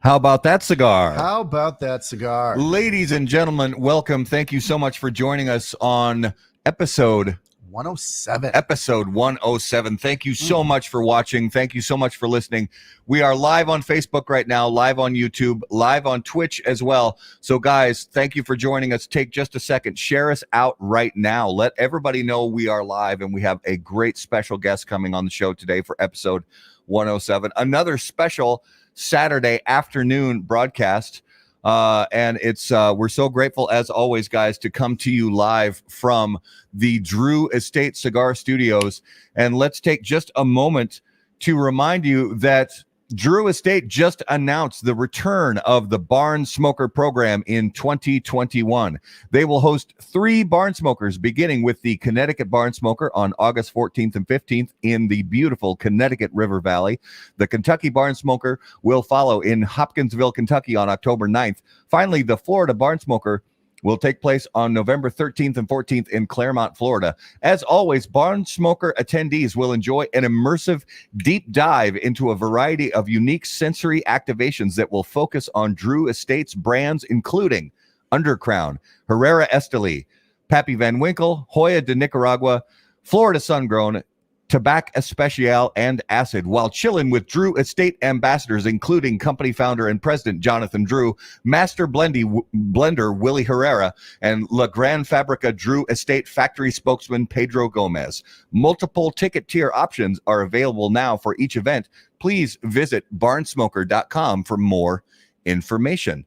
How about that cigar? How about that cigar? Ladies and gentlemen, welcome. Thank you so much for joining us on episode 107. 107. Thank you so much for watching. Thank you so much for listening. We are live on Facebook right now, live on YouTube, live on Twitch as well. So guys, thank you for joining us. Take just a second, share us out right now. Let everybody know we are live and we have a great special guest coming on the show today for episode 107. Another special Saturday afternoon broadcast. And it's we're so grateful as always, guys, to come to you live from the Drew Estate Cigar Studios. And let's take just a moment to remind you that Drew Estate just announced the return of the Barn Smoker program in 2021. They will host 3 Barn Smokers, beginning with the Connecticut Barn Smoker on August 14th and 15th in the beautiful Connecticut River Valley. The Kentucky Barn Smoker will follow in Hopkinsville, Kentucky on October 9th. Finally, the Florida Barn Smoker will take place on November 13th and 14th in Claremont, Florida. As always, Barn Smoker attendees will enjoy an immersive deep dive into a variety of unique sensory activations that will focus on Drew Estate's brands, including Undercrown, Herrera Esteli, Pappy Van Winkle, Hoya de Nicaragua, Florida Sungrown, Tabac Especial, and Acid, while chilling with Drew Estate ambassadors, including company founder and president Jonathan Drew, master blender Willie Herrera, and La Gran Fabrica Drew Estate factory spokesman Pedro Gomez. Multiple ticket tier options are available now for each event. Please visit barnsmoker.com for more information.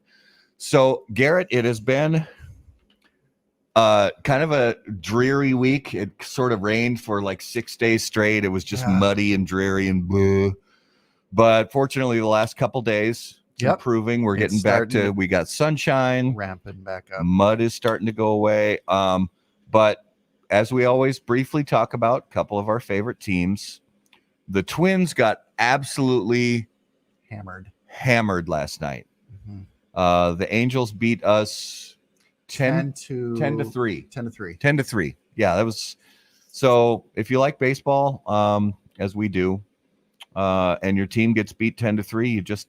So, Garrett, it has been kind of a dreary week. It sort of rained for like 6 days straight. It was just muddy and dreary and bleh. But fortunately, the last couple days, improving. We're getting back to, we got sunshine. Ramping back up. Mud is starting to go away. But as we always briefly talk about, a couple of our favorite teams, the Twins got absolutely hammered last night. The Angels beat us 10 to 3. 10 to 3. Yeah, that was so. If you like baseball, as we do, and your team gets beat 10 to 3, you just,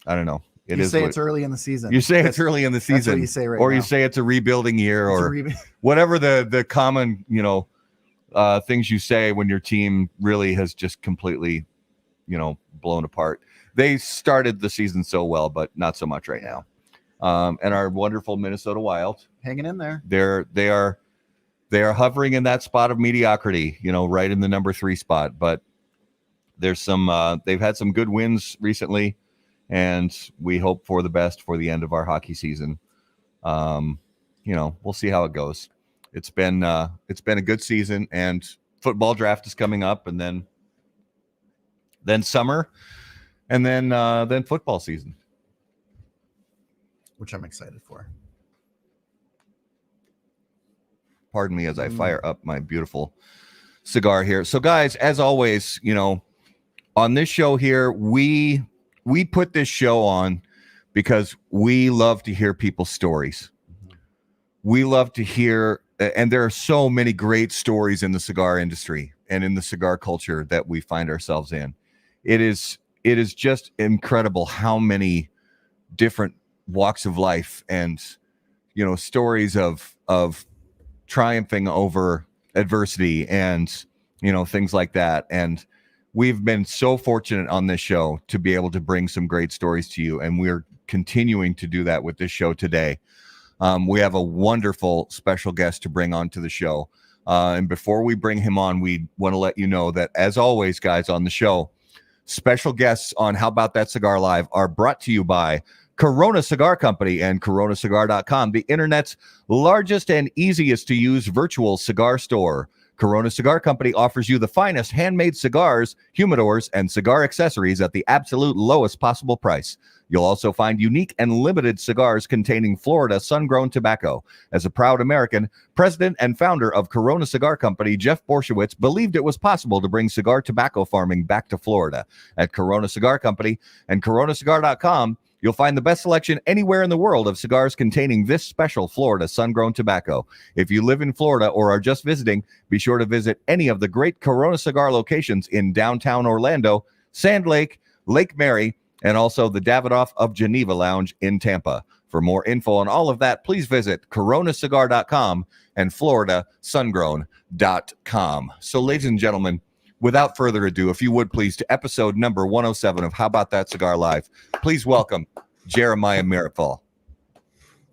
I don't know. It's early in the season. You say it's early in the season. That's what you say right or now. You say it's a rebuilding year, or whatever the common, things you say when your team really has just completely, blown apart. They started the season so well, but not so much right now. And our wonderful Minnesota Wild hanging in there. They are hovering in that spot of mediocrity, right in the number 3 spot. But there's some they've had some good wins recently, and we hope for the best for the end of our hockey season. We'll see how it goes. It's been a good season, and football draft is coming up, and then summer, and then football season, which I'm excited for. Pardon me as I fire up my beautiful cigar here. So, guys, as always, on this show here, we put this show on because we love to hear people's stories. We love to hear, and there are so many great stories in the cigar industry and in the cigar culture that we find ourselves in. It is just incredible how many different walks of life and stories of triumphing over adversity and things like that. And we've been so fortunate on this show to be able to bring some great stories to you, and we're continuing to do that with this show today. We have a wonderful special guest to bring onto the show, and before we bring him on, we want to let you know that, as always, guys, on the show, special guests on How About That Cigar Live are brought to you by Corona Cigar Company and coronacigar.com, the internet's largest and easiest to use virtual cigar store. Corona Cigar Company offers you the finest handmade cigars, humidors, and cigar accessories at the absolute lowest possible price. You'll also find unique and limited cigars containing Florida sun-grown tobacco. As a proud American, president and founder of Corona Cigar Company, Jeff Borshowitz, believed it was possible to bring cigar tobacco farming back to Florida. At Corona Cigar Company and coronacigar.com, you'll find the best selection anywhere in the world of cigars containing this special Florida sun-grown tobacco. If you live in Florida or are just visiting, be sure to visit any of the great Corona Cigar locations in downtown Orlando, Sand Lake, Lake Mary, and also the Davidoff of Geneva Lounge in Tampa. For more info on all of that, please visit coronacigar.com and floridasungrown.com. So, ladies and gentlemen, without further ado, if you would please, to episode number 107 of How About That Cigar Live, please welcome Jeremiah Meerapfel.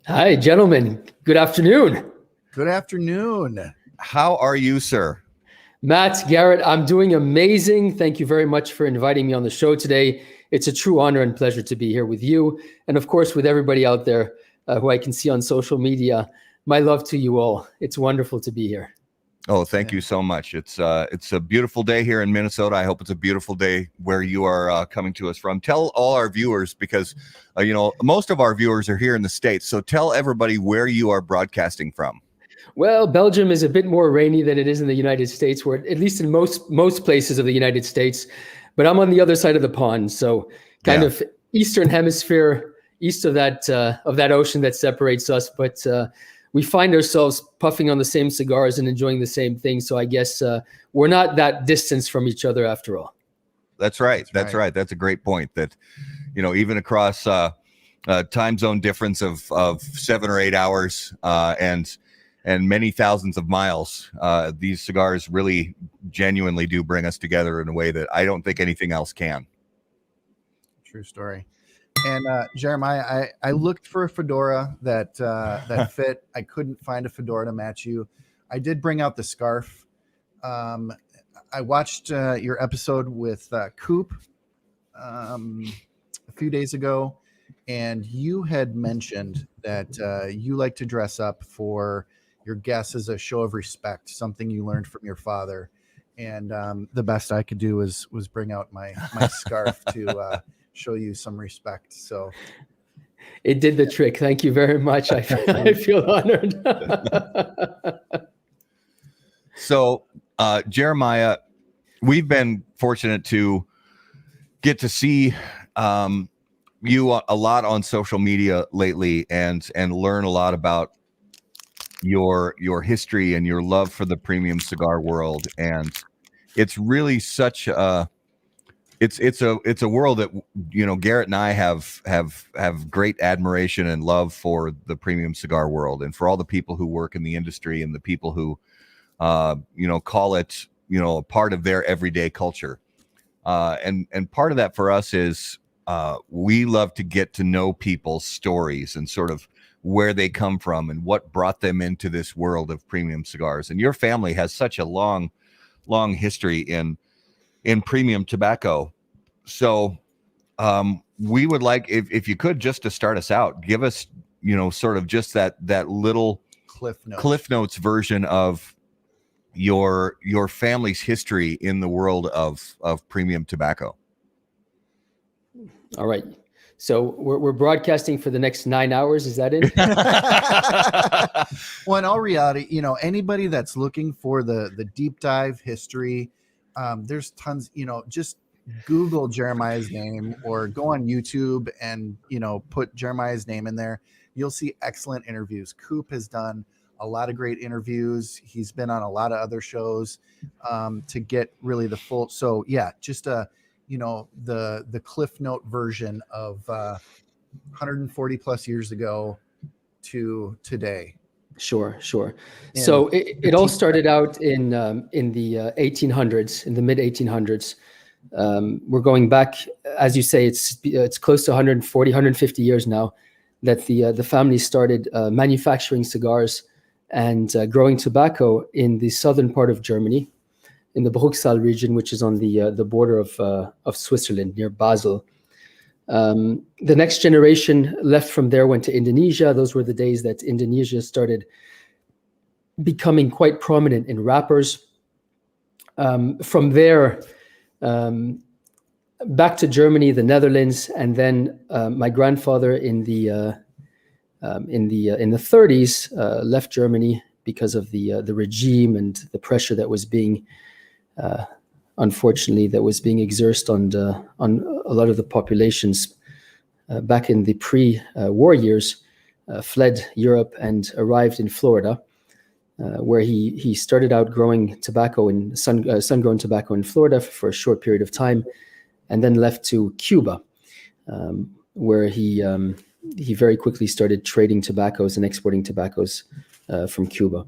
Hi, gentlemen. Good afternoon. Good afternoon. How are you, sir? Matt, Garrett, I'm doing amazing. Thank you very much for inviting me on the show today. It's a true honor and pleasure to be here with you. And of course, with everybody out there who I can see on social media. My love to you all. It's wonderful to be here. Oh, thank you so much. It's a beautiful day here in Minnesota. I hope it's a beautiful day where you are coming to us from. Tell all our viewers, because most of our viewers are here in the States. So tell everybody where you are broadcasting from. Well, Belgium is a bit more rainy than it is in the United States, where at least in most places of the United States. But I'm on the other side of the pond, so kind of Eastern Hemisphere, east of that ocean that separates us. But we find ourselves puffing on the same cigars and enjoying the same thing. So I guess we're not that distance from each other after all. That's right. That's right. That's a great point. That, even across time zone difference of 7 or 8 hours and many thousands of miles, these cigars really genuinely do bring us together in a way that I don't think anything else can. True story. And Jeremiah, I looked for a fedora that fit. I couldn't find a fedora to match you. I did bring out the scarf. I watched your episode with Coop a few days ago, and you had mentioned that you like to dress up for your guests as a show of respect, something you learned from your father. And the best I could do was bring out my scarf to show you some respect. So it did the trick. Thank you very much. I feel honored. So, Jeremiah, we've been fortunate to get to see you a lot on social media lately, and learn a lot about your history and your love for the premium cigar world. And it's really such a it's a world that Garrett and I have great admiration and love for the premium cigar world, and for all the people who work in the industry and the people who call it a part of their everyday culture. And part of that for us is we love to get to know people's stories and sort of where they come from and what brought them into this world of premium cigars. And your family has such a long history in premium tobacco. So we would like, if you could, just to start us out, give us, sort of just that little Cliff Notes version of your family's history in the world of premium tobacco. All right. So we're broadcasting for the next 9 hours. Is that it? Well, in all reality, anybody that's looking for the deep dive history, there's tons, just Google Jeremiah's name or go on YouTube and, put Jeremiah's name in there. You'll see excellent interviews. Coop has done a lot of great interviews. He's been on a lot of other shows to get really the full. So yeah, just the Cliff Note version of 140 plus years ago to today. Sure. So it all started out in the 1800s, in the mid 1800s. We're going back, as you say, it's close to 140, 150 years now that the family started manufacturing cigars and growing tobacco in the southern part of Germany, in the Bruchsal region, which is on the border of Switzerland near Basel. The next generation left from there, went to Indonesia. Those were the days that Indonesia started becoming quite prominent in wrappers. From there, back to Germany, the Netherlands, and then my grandfather in the 30s left Germany because of the regime and the pressure that was being unfortunately that was being exerted on a lot of the populations back in the pre-war years, fled Europe and arrived in Florida, where he started out growing tobacco in sun-grown tobacco in Florida for a short period of time, and then left to Cuba, where he very quickly started trading tobaccos and exporting tobaccos from Cuba.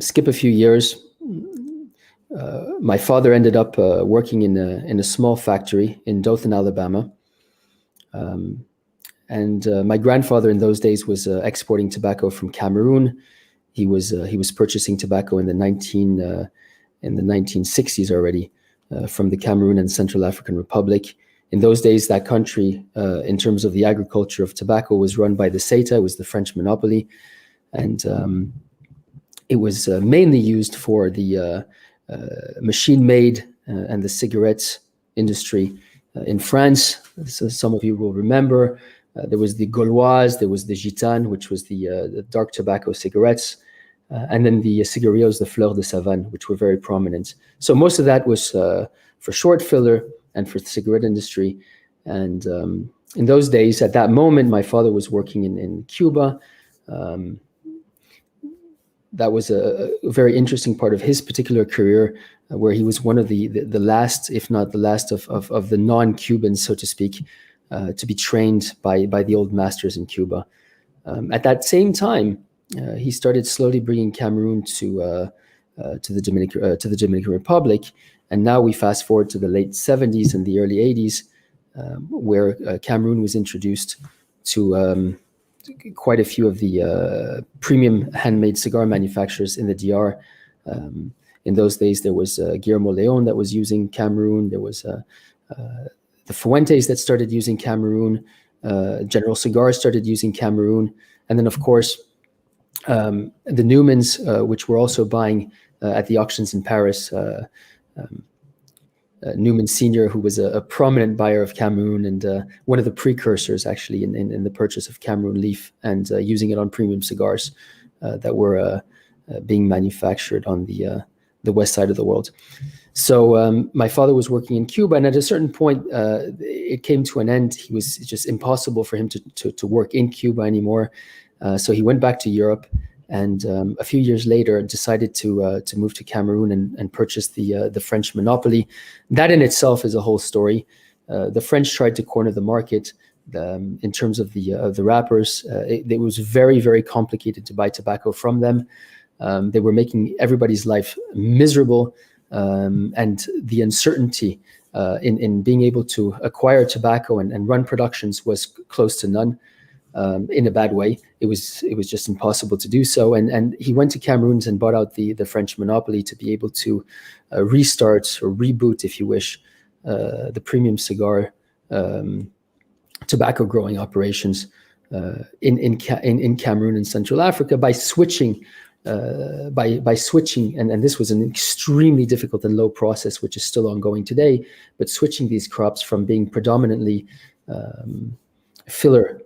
Skip a few years. My father ended up working in a small factory in Dothan, Alabama. And my grandfather in those days was exporting tobacco from Cameroon. He was purchasing tobacco in the 1960s already from the Cameroon and Central African Republic. In those days, that country, in terms of the agriculture of tobacco, was run by the CETA. It was the French monopoly, and it was mainly used for the machine-made and the cigarettes industry in France. So some of you will remember there was the Gauloise, there was the Gitane, which was the dark tobacco cigarettes, and then the cigarillos, the Fleur de Savane, which were very prominent. So most of that was for short filler and for the cigarette industry. And in those days, at that moment, my father was working in Cuba. That was a very interesting part of his particular career, where he was one of the last, if not the last, of the non-Cubans, so to speak, to be trained by the old masters in Cuba. At that same time, he started slowly bringing Cameroon to the Dominican Republic, and now we fast forward to the late 70s and the early 80s, where Cameroon was introduced to quite a few of the premium handmade cigar manufacturers in the DR. In those days, there was Guillermo Leon that was using Cameroon. There was the Fuentes that started using Cameroon. General Cigars started using Cameroon. And then, of course, the Newmans, which were also buying at the auctions in Paris. Newman Sr., who was a prominent buyer of Cameroon and one of the precursors, actually, in the purchase of Cameroon leaf and using it on premium cigars that were being manufactured on the west side of the world. So my father was working in Cuba, and at a certain point, it came to an end. It was just impossible for him to work in Cuba anymore. So he went back to Europe, and a few years later decided to move to Cameroon and purchase the French monopoly. That in itself is a whole story. The French tried to corner the market in terms of the wrappers. It was very, very complicated to buy tobacco from them. They were making everybody's life miserable, and the uncertainty in being able to acquire tobacco and run productions was close to none. In a bad way. It was just impossible to do so. And he went to Cameroon and bought out the French monopoly to be able to restart or reboot, if you wish, the premium cigar tobacco growing operations in Cameroon and Central Africa by switching. By switching, and this was an extremely difficult and low process, which is still ongoing today, but switching these crops from being predominantly filler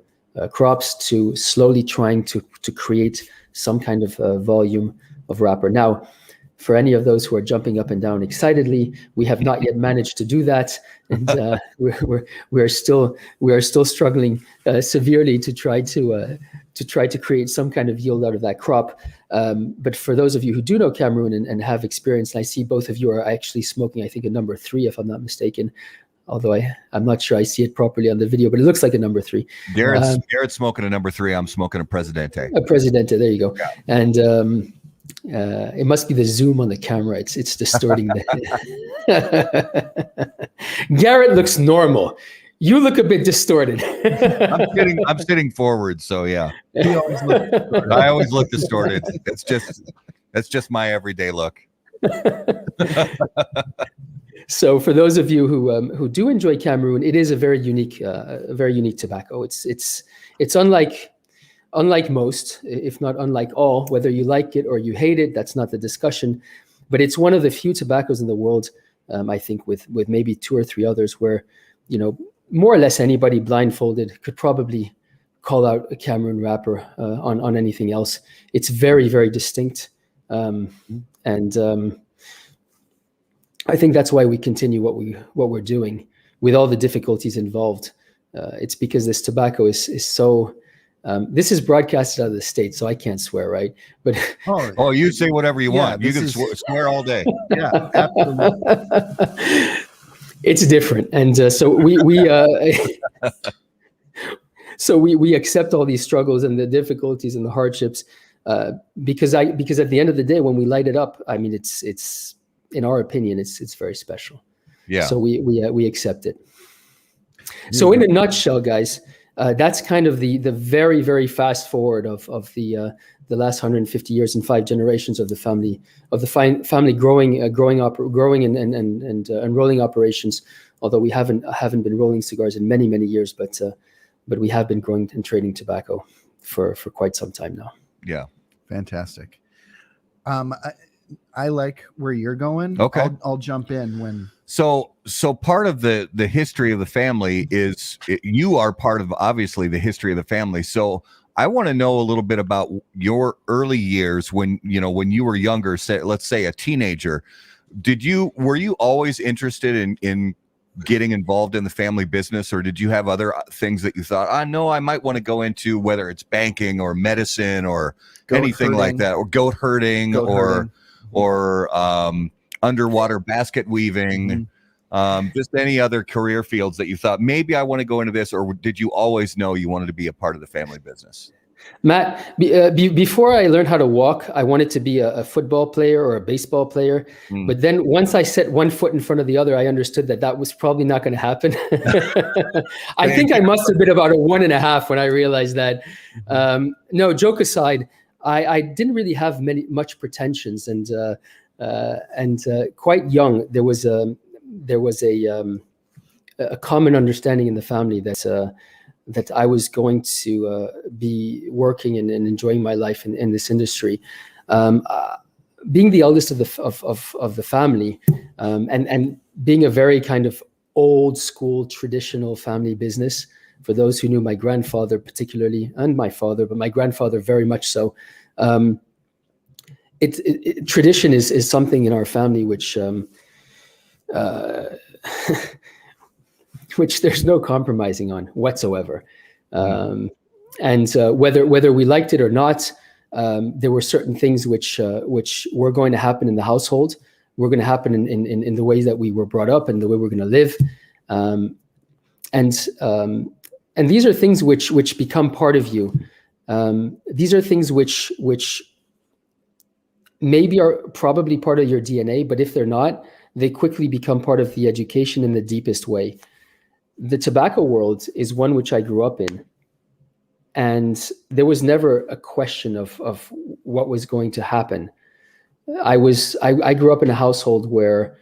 crops to slowly trying to create some kind of volume of wrapper. Now, for any of those who are jumping up and down excitedly, we have not yet managed to do that, and we are still struggling severely to try to create some kind of yield out of that crop. But for those of you who do know Cameroon and have experience, and I see both of you are actually smoking, I think, a number 3, if I'm not mistaken. Although I'm not sure I see it properly on the video, but it looks like a number 3. Garrett's smoking a number 3. I'm smoking a Presidente. A Presidente, there you go. Yeah. And it must be the zoom on the camera. It's distorting the Garrett looks normal. You look a bit distorted. I'm sitting forward, so yeah. I always look distorted. That's just my everyday look. So for those of you who do enjoy Cameroon, it is a very unique tobacco. It's unlike most, if not unlike all. Whether you like it or you hate it, that's not the discussion. But it's one of the few tobaccos in the world, I think, with maybe 2 or 3 others, where more or less anybody blindfolded could probably call out a Cameroon wrapper on anything else. It's very, very distinct, and I think that's why we continue what we're doing with all the difficulties involved. It's because this tobacco is so. This is broadcasted out of the States, so I can't swear, right? But you say whatever you want. You can swear all day. Yeah, absolutely. It's different, and so we accept all these struggles and the difficulties and the hardships because at the end of the day, when we light it up, I mean, it's in our opinion, it's very special. Yeah. So we accept it. So in a nutshell, guys, that's kind of the very, very fast forward of the last 150 years and 5 generations of the family growing and rolling operations. Although we haven't been rolling cigars in many, many years, but we have been growing and trading tobacco for quite some time now. Yeah. Fantastic. I like where you're going. Okay. I'll jump in when. So part of the history of the family is you are part of obviously the history of the family. So I want to know a little bit about your early years when you were younger, let's say a teenager. Were you always interested in getting involved in the family business, or did you have other things that you thought, no, I might want to go into, whether it's banking or medicine or anything like that, or goat herding or underwater basket weaving, just any other career fields that you thought maybe I want to go into this, or did you always know you wanted to be a part of the family business? Matt, before I learned how to walk, I wanted to be a football player or a baseball player. But then once I set one foot in front of the other, I understood that was probably not going to happen. I think I must have been about a 1.5 when I realized that. No, joke aside, I didn't really have much pretensions, and quite young, there was a common understanding in the family that I was going to be working and enjoying my life in this industry. Being the eldest of the family, and being a very kind of old school traditional family business. For those who knew my grandfather particularly, and my father, but my grandfather very much so. Tradition is something in our family which which there's no compromising on whatsoever. And whether we liked it or not, there were certain things which were going to happen in the household, were going to happen in the ways that we were brought up and the way we're going to live. And these are things which become part of you. These are things which maybe are probably part of your DNA, but if they're not, they quickly become part of the education in the deepest way. The tobacco world is one which I grew up in, and there was never a question of what was going to happen. I grew up in a household where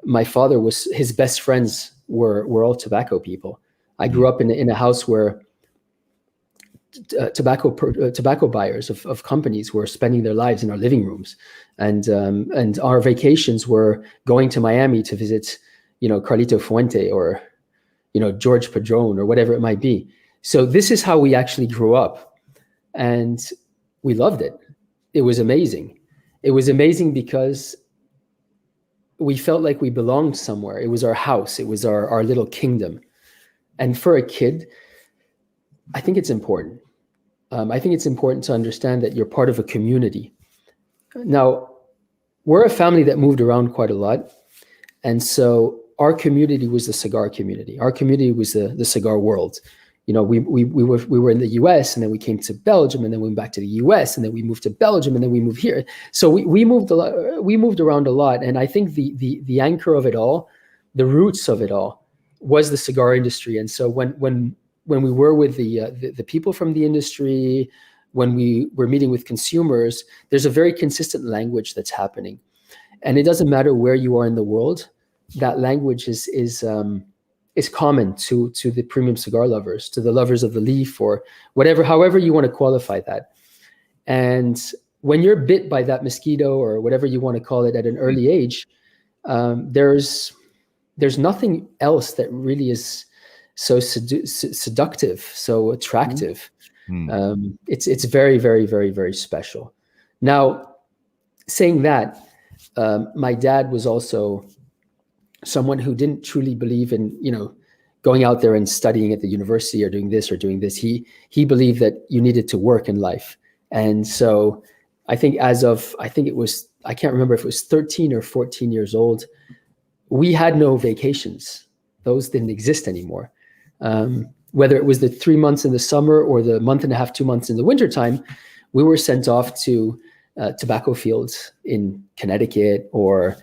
my father his best friends were all tobacco people. I grew up in a house where tobacco buyers of companies were spending their lives in our living rooms, and our vacations were going to Miami to visit, Carlito Fuente or, George Padron or whatever it might be. So this is how we actually grew up, and we loved it. It was amazing. It was amazing because we felt like we belonged somewhere. It was our house. It was our little kingdom. And for a kid, I think it's important. I think it's important to understand that you're part of a community. Now, we're a family that moved around quite a lot. And so our community was the cigar community. Our community was the cigar world. We were in the US, and then we came to Belgium, and then we went back to the US, and then we moved to Belgium, and then we moved here. So we moved a lot. We moved around a lot. And I think the anchor of it all, the roots of it all, was the cigar industry. And so when we were with the people from the industry, when we were meeting with consumers, there's a very consistent language that's happening. And it doesn't matter where you are in the world, that language is common to the premium cigar lovers, to the lovers of the leaf, or however you want to qualify that. And when you're bit by that mosquito, or whatever you want to call it, at an early age, there's nothing else that really is so seductive, so attractive. It's very, very, very, very special. Now, saying that, my dad was also someone who didn't truly believe in, going out there and studying at the university or doing this or doing this. He believed that you needed to work in life. And so I think I can't remember if it was 13 or 14 years old, we had no vacations. Those didn't exist anymore. Whether it was the 3 months in the summer or the month and a half, 2 months in the wintertime, we were sent off to tobacco fields in Connecticut or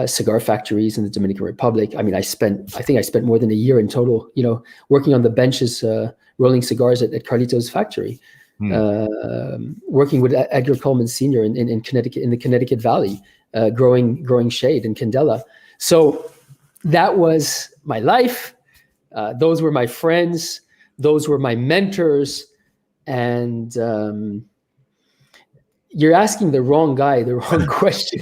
cigar factories in the Dominican Republic. I mean, I think I spent more than a year in total, working on the benches, rolling cigars at Carlito's factory, working with Edgar Coleman Sr. in Connecticut, in the Connecticut Valley, growing shade in Candela. So that was my life. Those were my friends. Those were my mentors. And you're asking the wrong guy the wrong question.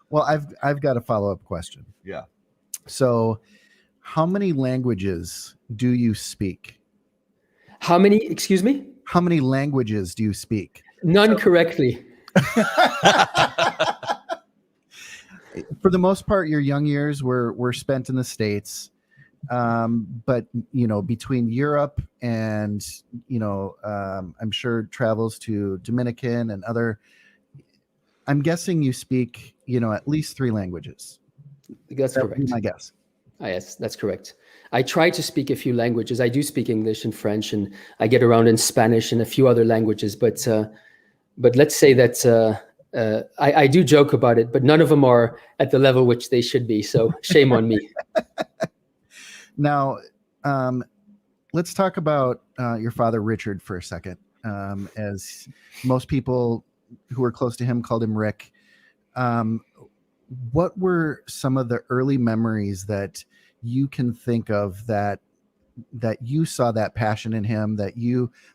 Well, I've got a follow-up question. Yeah. So, how many languages do you speak? How many? Excuse me? How many languages do you speak? None correctly. For the most part, your young years were spent in the States. But between Europe and I'm sure travels to Dominican and other, I'm guessing you speak at least 3 languages. That's That would correct. be my guess. Yes, that's correct. I try to speak a few languages. I do speak English and French, and I get around in Spanish and a few other languages. But let's say that I do joke about it, but none of them are at the level which they should be. So shame on me. Now, let's talk about your father, Richard, for a second. As most people who are close to him called him Rick. What were some of the early memories that you can think of that you saw that passion in him,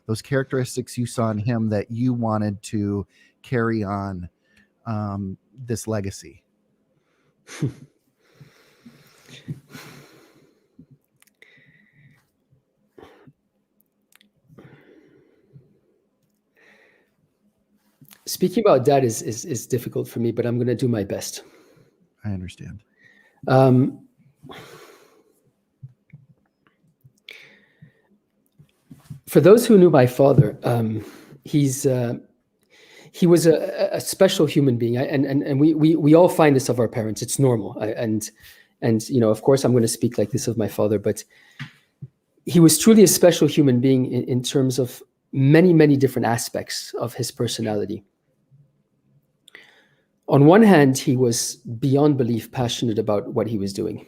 those characteristics you saw in him that you wanted to carry on this legacy? Speaking about that is difficult for me, but I'm going to do my best. I understand. For those who knew my father, he was a special human being, and we all find this of our parents. It's normal, and of course I'm going to speak like this of my father, but he was truly a special human being in terms of many different aspects of his personality. On one hand, he was beyond belief passionate about what he was doing.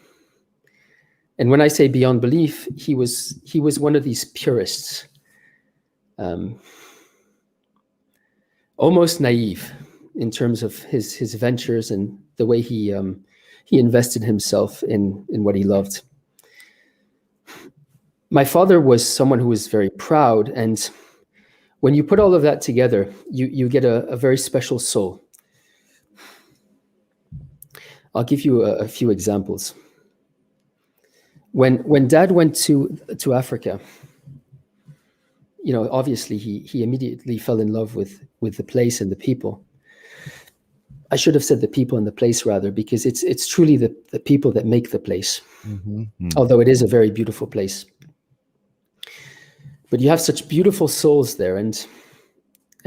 And when I say beyond belief, he was one of these purists, almost naive in terms of his ventures and the way he invested himself in what he loved. My father was someone who was very proud, and when you put all of that together, you get a very special soul. I'll give you a few examples. When Dad went to Africa, obviously he immediately fell in love with the place and the people. I should have said the people and the place rather, because it's truly the people that make the place. Mm-hmm. Although it is a very beautiful place. But you have such beautiful souls there and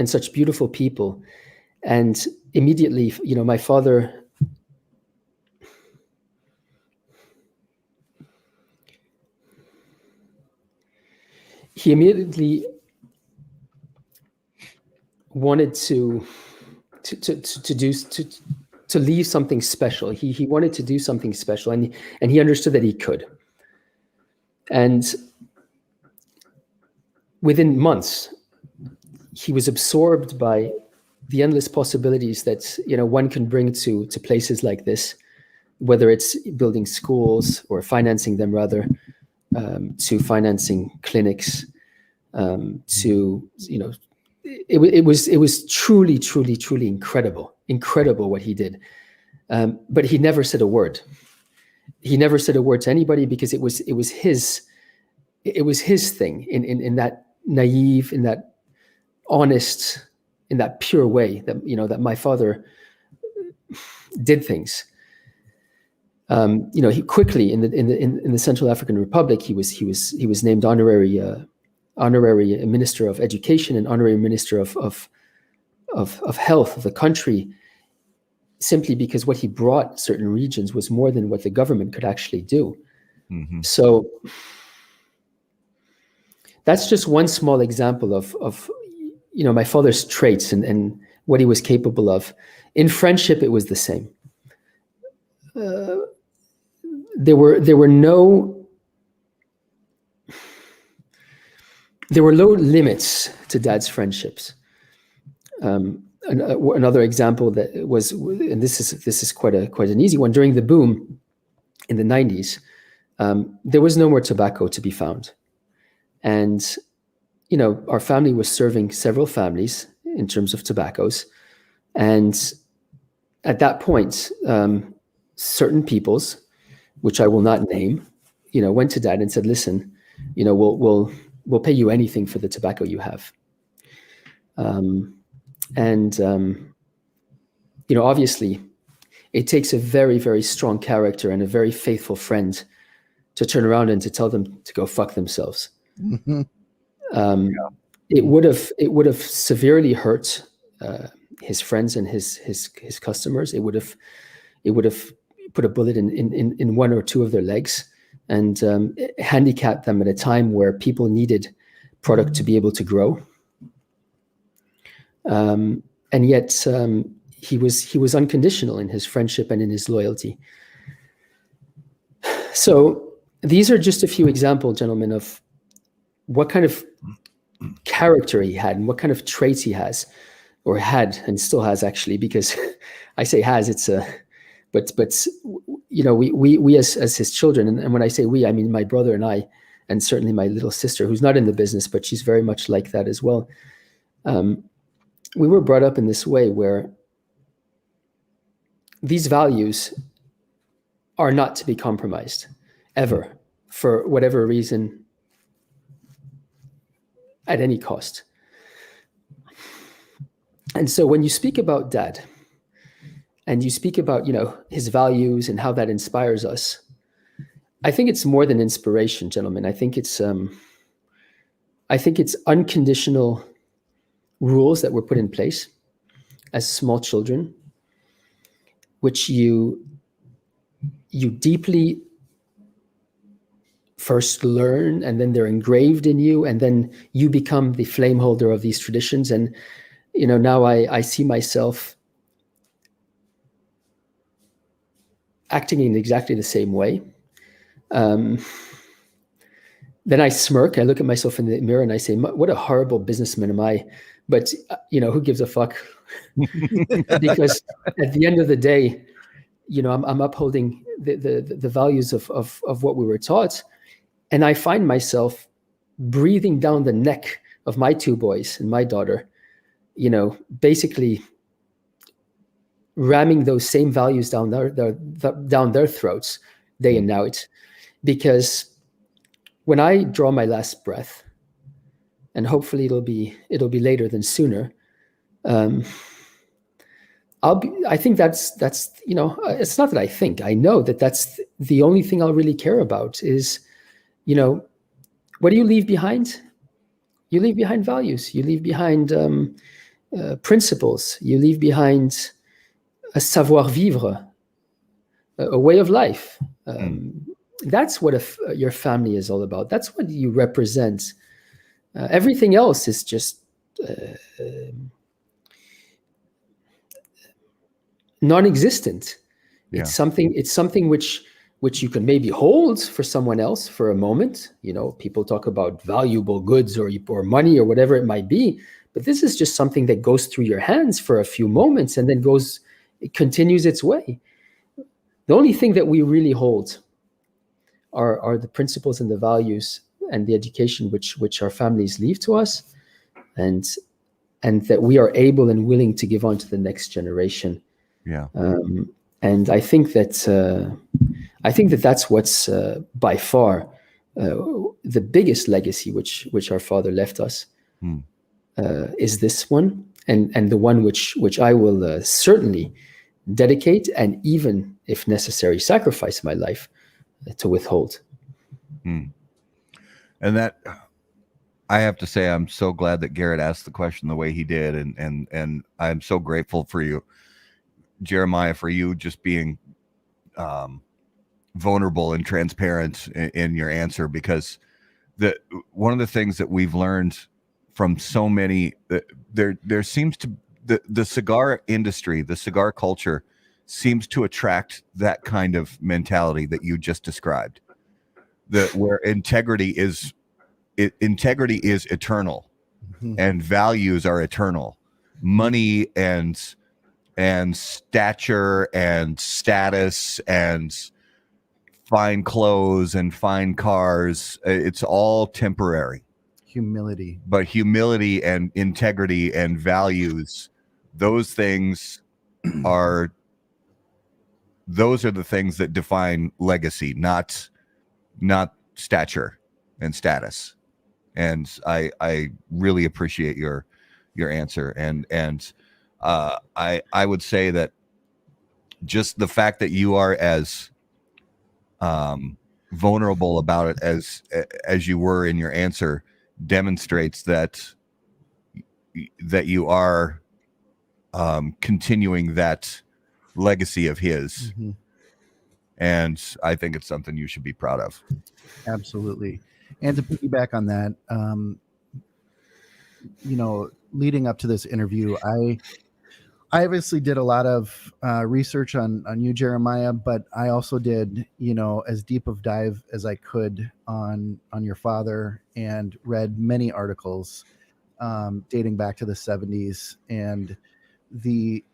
such beautiful people. And immediately, my father, he immediately wanted to leave something special. He wanted to do something special, and he understood that he could. And within months, he was absorbed by the endless possibilities that one can bring to places like this, whether it's building schools or financing them rather, to financing clinics, it was truly incredible what he did. But he never said a word. He never said a word to anybody, because it was his thing in that naive, in that honest, in that pure way that that my father did things. He quickly in the Central African Republic, he was named honorary minister of education and honorary minister of health of the country. simply because what he brought certain regions was more than what the government could actually do. Mm-hmm. So that's just one small example of my father's traits and what he was capable of. In friendship, it was the same. There were no limits to Dad's friendships. Another example that was, and this is quite an easy one. During the boom in the 90s, there was no more tobacco to be found, and our family was serving several families in terms of tobaccos, and at that point, certain peoples, which I will not name, went to Dad and said, "Listen, we'll pay you anything for the tobacco you have." Obviously, it takes a very, very strong character and a very faithful friend to turn around and to tell them to go fuck themselves. Mm-hmm. It would have severely hurt his friends and his customers. It would have put a bullet in one or two of their legs and handicapped them at a time where people needed product to be able to grow. And yet he was unconditional in his friendship and in his loyalty. So these are just a few examples, gentlemen, of what kind of character he had and what kind of traits he has, or had and still has, actually, because I say has, but we as his children, and when I say we, I mean my brother and I, and certainly my little sister, who's not in the business, but she's very much like that as well. We were brought up in this way where these values are not to be compromised ever, for whatever reason, at any cost. And so when you speak about Dad and you speak about, his values and how that inspires us, I think it's more than inspiration, gentlemen. I think it's unconditional rules that were put in place as small children, which you deeply first learn, and then they're engraved in you, and then you become the flame holder of these traditions. And now I see myself acting in exactly the same way. Then I smirk, I look at myself in the mirror and I say, what a horrible businessman am I? But, who gives a fuck? Because at the end of the day, I'm upholding the values of what we were taught. And I find myself breathing down the neck of my two boys and my daughter, basically ramming those same values down their throats day and night. Because when I draw my last breath, and hopefully it'll be later than sooner, I think that's it's not that I think, I know that that's the only thing I'll really care about is, what do you leave behind? You leave behind values. You leave behind principles. You leave behind a savoir vivre, a way of life. That's what your family is all about. That's what you represent. Everything else is just non-existent. Yeah. It's something which you can maybe hold for someone else for a moment. People talk about valuable goods or money or whatever it might be, but this is just something that goes through your hands for a few moments and then it continues its way. The only thing that we really hold are the principles and the values and the education which our families leave to us, and that we are able and willing to give on to the next generation. Yeah. And I think that that's what's by far the biggest legacy which our father left us, is this one, and the one which I will certainly dedicate, and even if necessary sacrifice my life to withhold. And that, I have to say, I'm so glad that Garrett asked the question the way he did, and I'm so grateful for you Jeremiah, for you just being vulnerable and transparent in your answer, because one of the things that we've learned from so many, there seems to the cigar industry, the cigar culture seems to attract that kind of mentality that you just described, where integrity is eternal and values are eternal. Money and stature and status and fine clothes and fine cars, it's all temporary. Humility. But humility and integrity and values, those are the things that define legacy, not stature and status. And I really appreciate your answer. And I would say that just the fact that you are as vulnerable about it as you were in your answer demonstrates that you are continuing that legacy of his. And I think it's something you should be proud of. Absolutely. And to piggyback on that, leading up to this interview, I obviously did a lot of research on you, Jeremiah, but I also did, as deep of dive as I could on your father, and read many articles dating back to the 70s, and the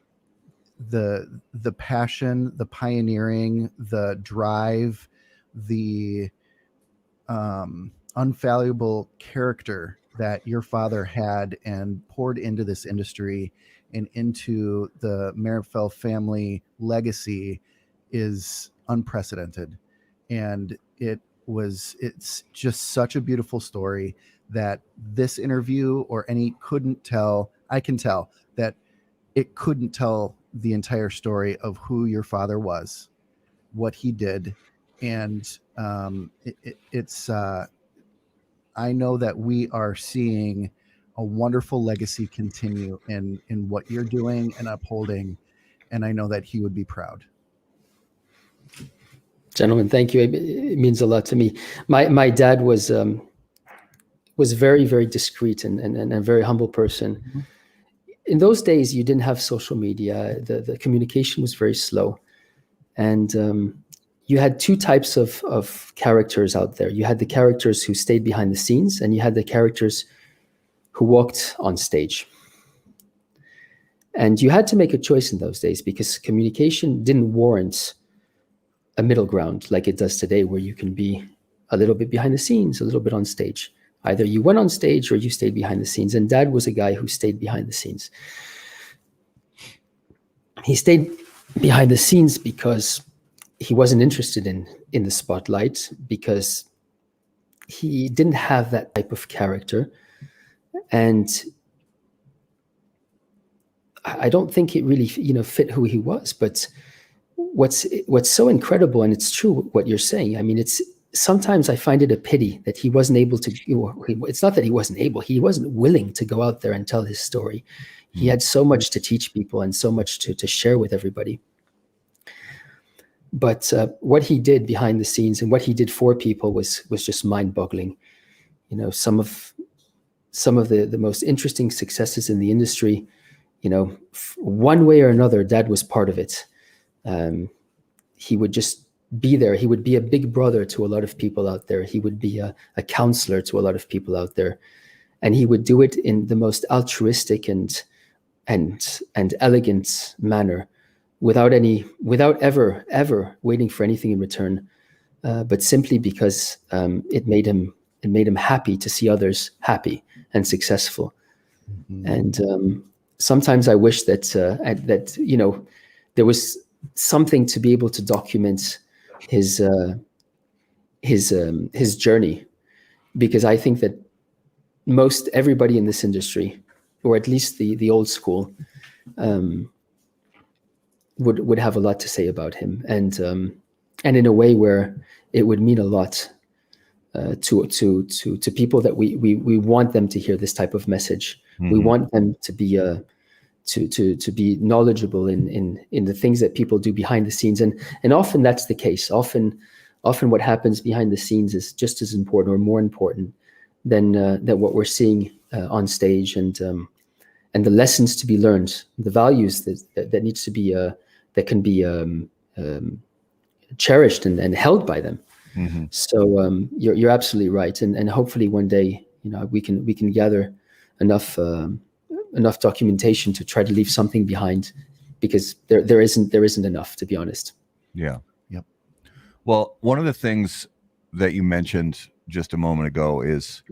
passion, the pioneering, the drive, the unfallible character that your father had and poured into this industry and into the Meerapfel family legacy is unprecedented. And it's just such a beautiful story that this interview or any couldn't tell. I can tell that it couldn't tell the entire story of who your father was, what he did. And I know that we are seeing a wonderful legacy continue in what you're doing and upholding. And I know that he would be proud. Gentlemen, thank you. It means a lot to me. My dad was very, very discreet and a very humble person. Mm-hmm. In those days, you didn't have social media. The communication was very slow. And you had two types of characters out there. You had the characters who stayed behind the scenes, and you had the characters who walked on stage. And you had to make a choice in those days because communication didn't warrant a middle ground like it does today, where you can be a little bit behind the scenes, a little bit on stage. Either you went on stage or you stayed behind the scenes. And Dad was a guy who stayed behind the scenes. He stayed behind the scenes because he wasn't interested in the spotlight, because he didn't have that type of character. And I don't think it really, fit who he was. But what's so incredible, and it's true what you're saying. I mean, sometimes I find it a pity that he wasn't able to. It's not that he wasn't able; he wasn't willing to go out there and tell his story. He had so much to teach people and so much to share with everybody. But what he did behind the scenes and what he did for people was just mind-boggling. Some of the most interesting successes in the industry, one way or another, Dad was part of it. He would just be there. He would be a big brother to a lot of people out there. He would be a counselor to a lot of people out there. And he would do it in the most altruistic and elegant manner, without ever waiting for anything in return, but simply because it made him happy to see others happy and successful. Mm-hmm. And sometimes I wish that there was something to be able to document his journey, because I think that most everybody in this industry, or at least the old school, would have a lot to say about him, and in a way where it would mean a lot to people that we want them to hear this type of message. Mm-hmm. We want them to to be knowledgeable in the things that people do behind the scenes, and often that's the case. Often what happens behind the scenes is just as important or more important than what we're seeing on stage, and the lessons to be learned, the values that needs to be that can be cherished and held by them. Mm-hmm. So you're absolutely right, and hopefully one day, we can gather enough documentation to try to leave something behind, because there isn't enough, to be honest. Yeah. Yep. Well, one of the things that you mentioned just a moment ago is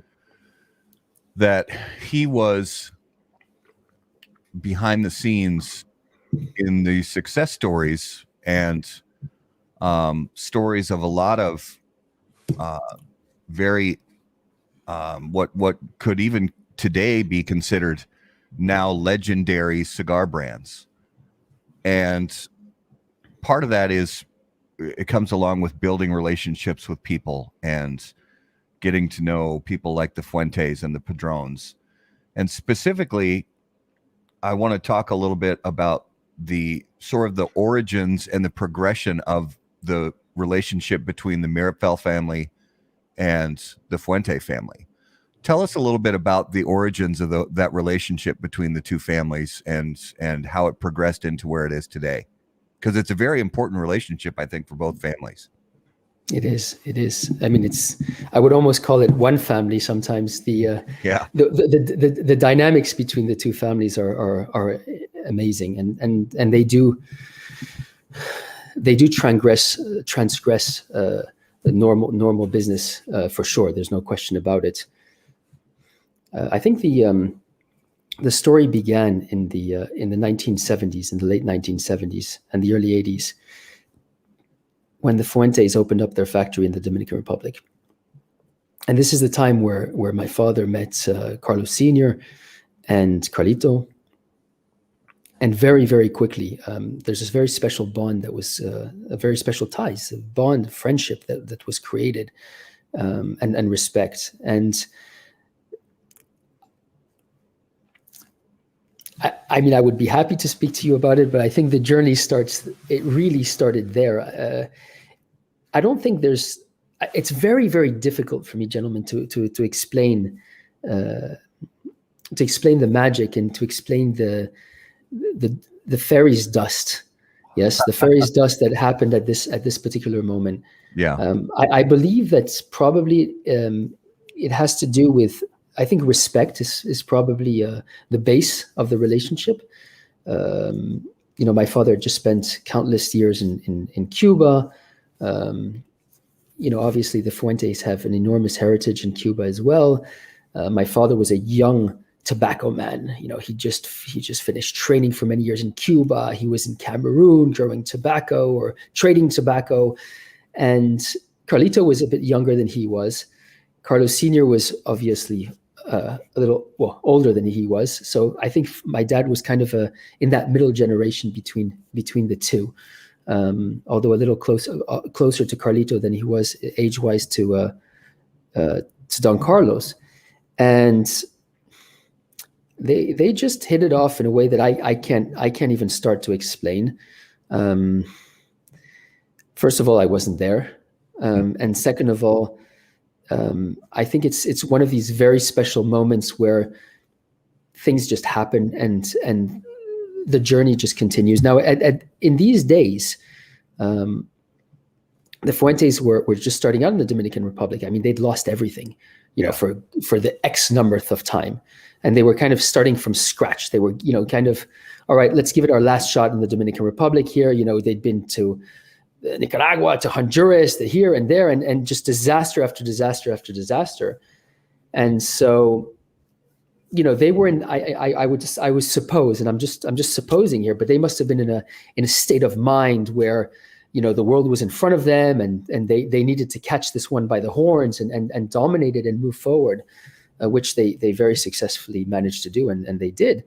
that he was behind the scenes in the success stories and stories of a lot of very what could even today be considered now legendary cigar brands. And part of that is it comes along with building relationships with people and getting to know people like the Fuentes and the Padrones. And specifically, I want to talk a little bit about the sort of the origins and the progression of the relationship between the Meerapfel family and the Fuente family. Tell us a little bit about the origins of that relationship between the two families and how it progressed into where it is today. Because it's a very important relationship, I think, for both families. It is. I mean, I would almost call it one family sometimes. The dynamics between the two families are amazing, and they do transgress the normal business for sure. There's no question about it. I think the story began in the 1970s, in the late 1970s and the early 80s, when the Fuentes opened up their factory in the Dominican Republic. And this is the time where my father met Carlos Sr. and Carlito. And very, very quickly, there's this very special bond that was a very special ties, a bond, friendship that was created, and respect. And I mean, I would be happy to speak to you about it, but I think the journey really started there. I don't think it's very, very difficult for me, gentlemen, to explain the magic and to explain the fairy's dust. Yes, the fairy's dust that happened at this particular moment. Yeah. I believe that's probably it has to do with, I think respect is probably the base of the relationship. My father just spent countless years in Cuba. Obviously the Fuentes have an enormous heritage in Cuba as well. My father was a young tobacco man. He just finished training for many years in Cuba. He was in Cameroon growing tobacco or trading tobacco. And Carlito was a bit younger than he was. Carlos Sr. was obviously a little older than he was. So I think my dad was kind of in that middle generation between the two, although a little closer to Carlito than he was age-wise to Don Carlos. And they just hit it off in a way that I can't even start to explain. First of all, I wasn't there, and second of all, I think it's one of these very special moments where things just happen and the journey just continues. Now, in these days, the Fuentes were just starting out in the Dominican Republic. I mean, they'd lost everything, for the X numberth of time, and they were kind of starting from scratch. They were, kind of, all right, let's give it our last shot in the Dominican Republic here. They'd been to Nicaragua, to Honduras, to here and there, and just disaster after disaster after disaster. And so, they were in. I would suppose, and I'm just supposing here, but they must have been in a state of mind where, the world was in front of them, and they needed to catch this one by the horns and dominate it and move forward, which they very successfully managed to do, and they did.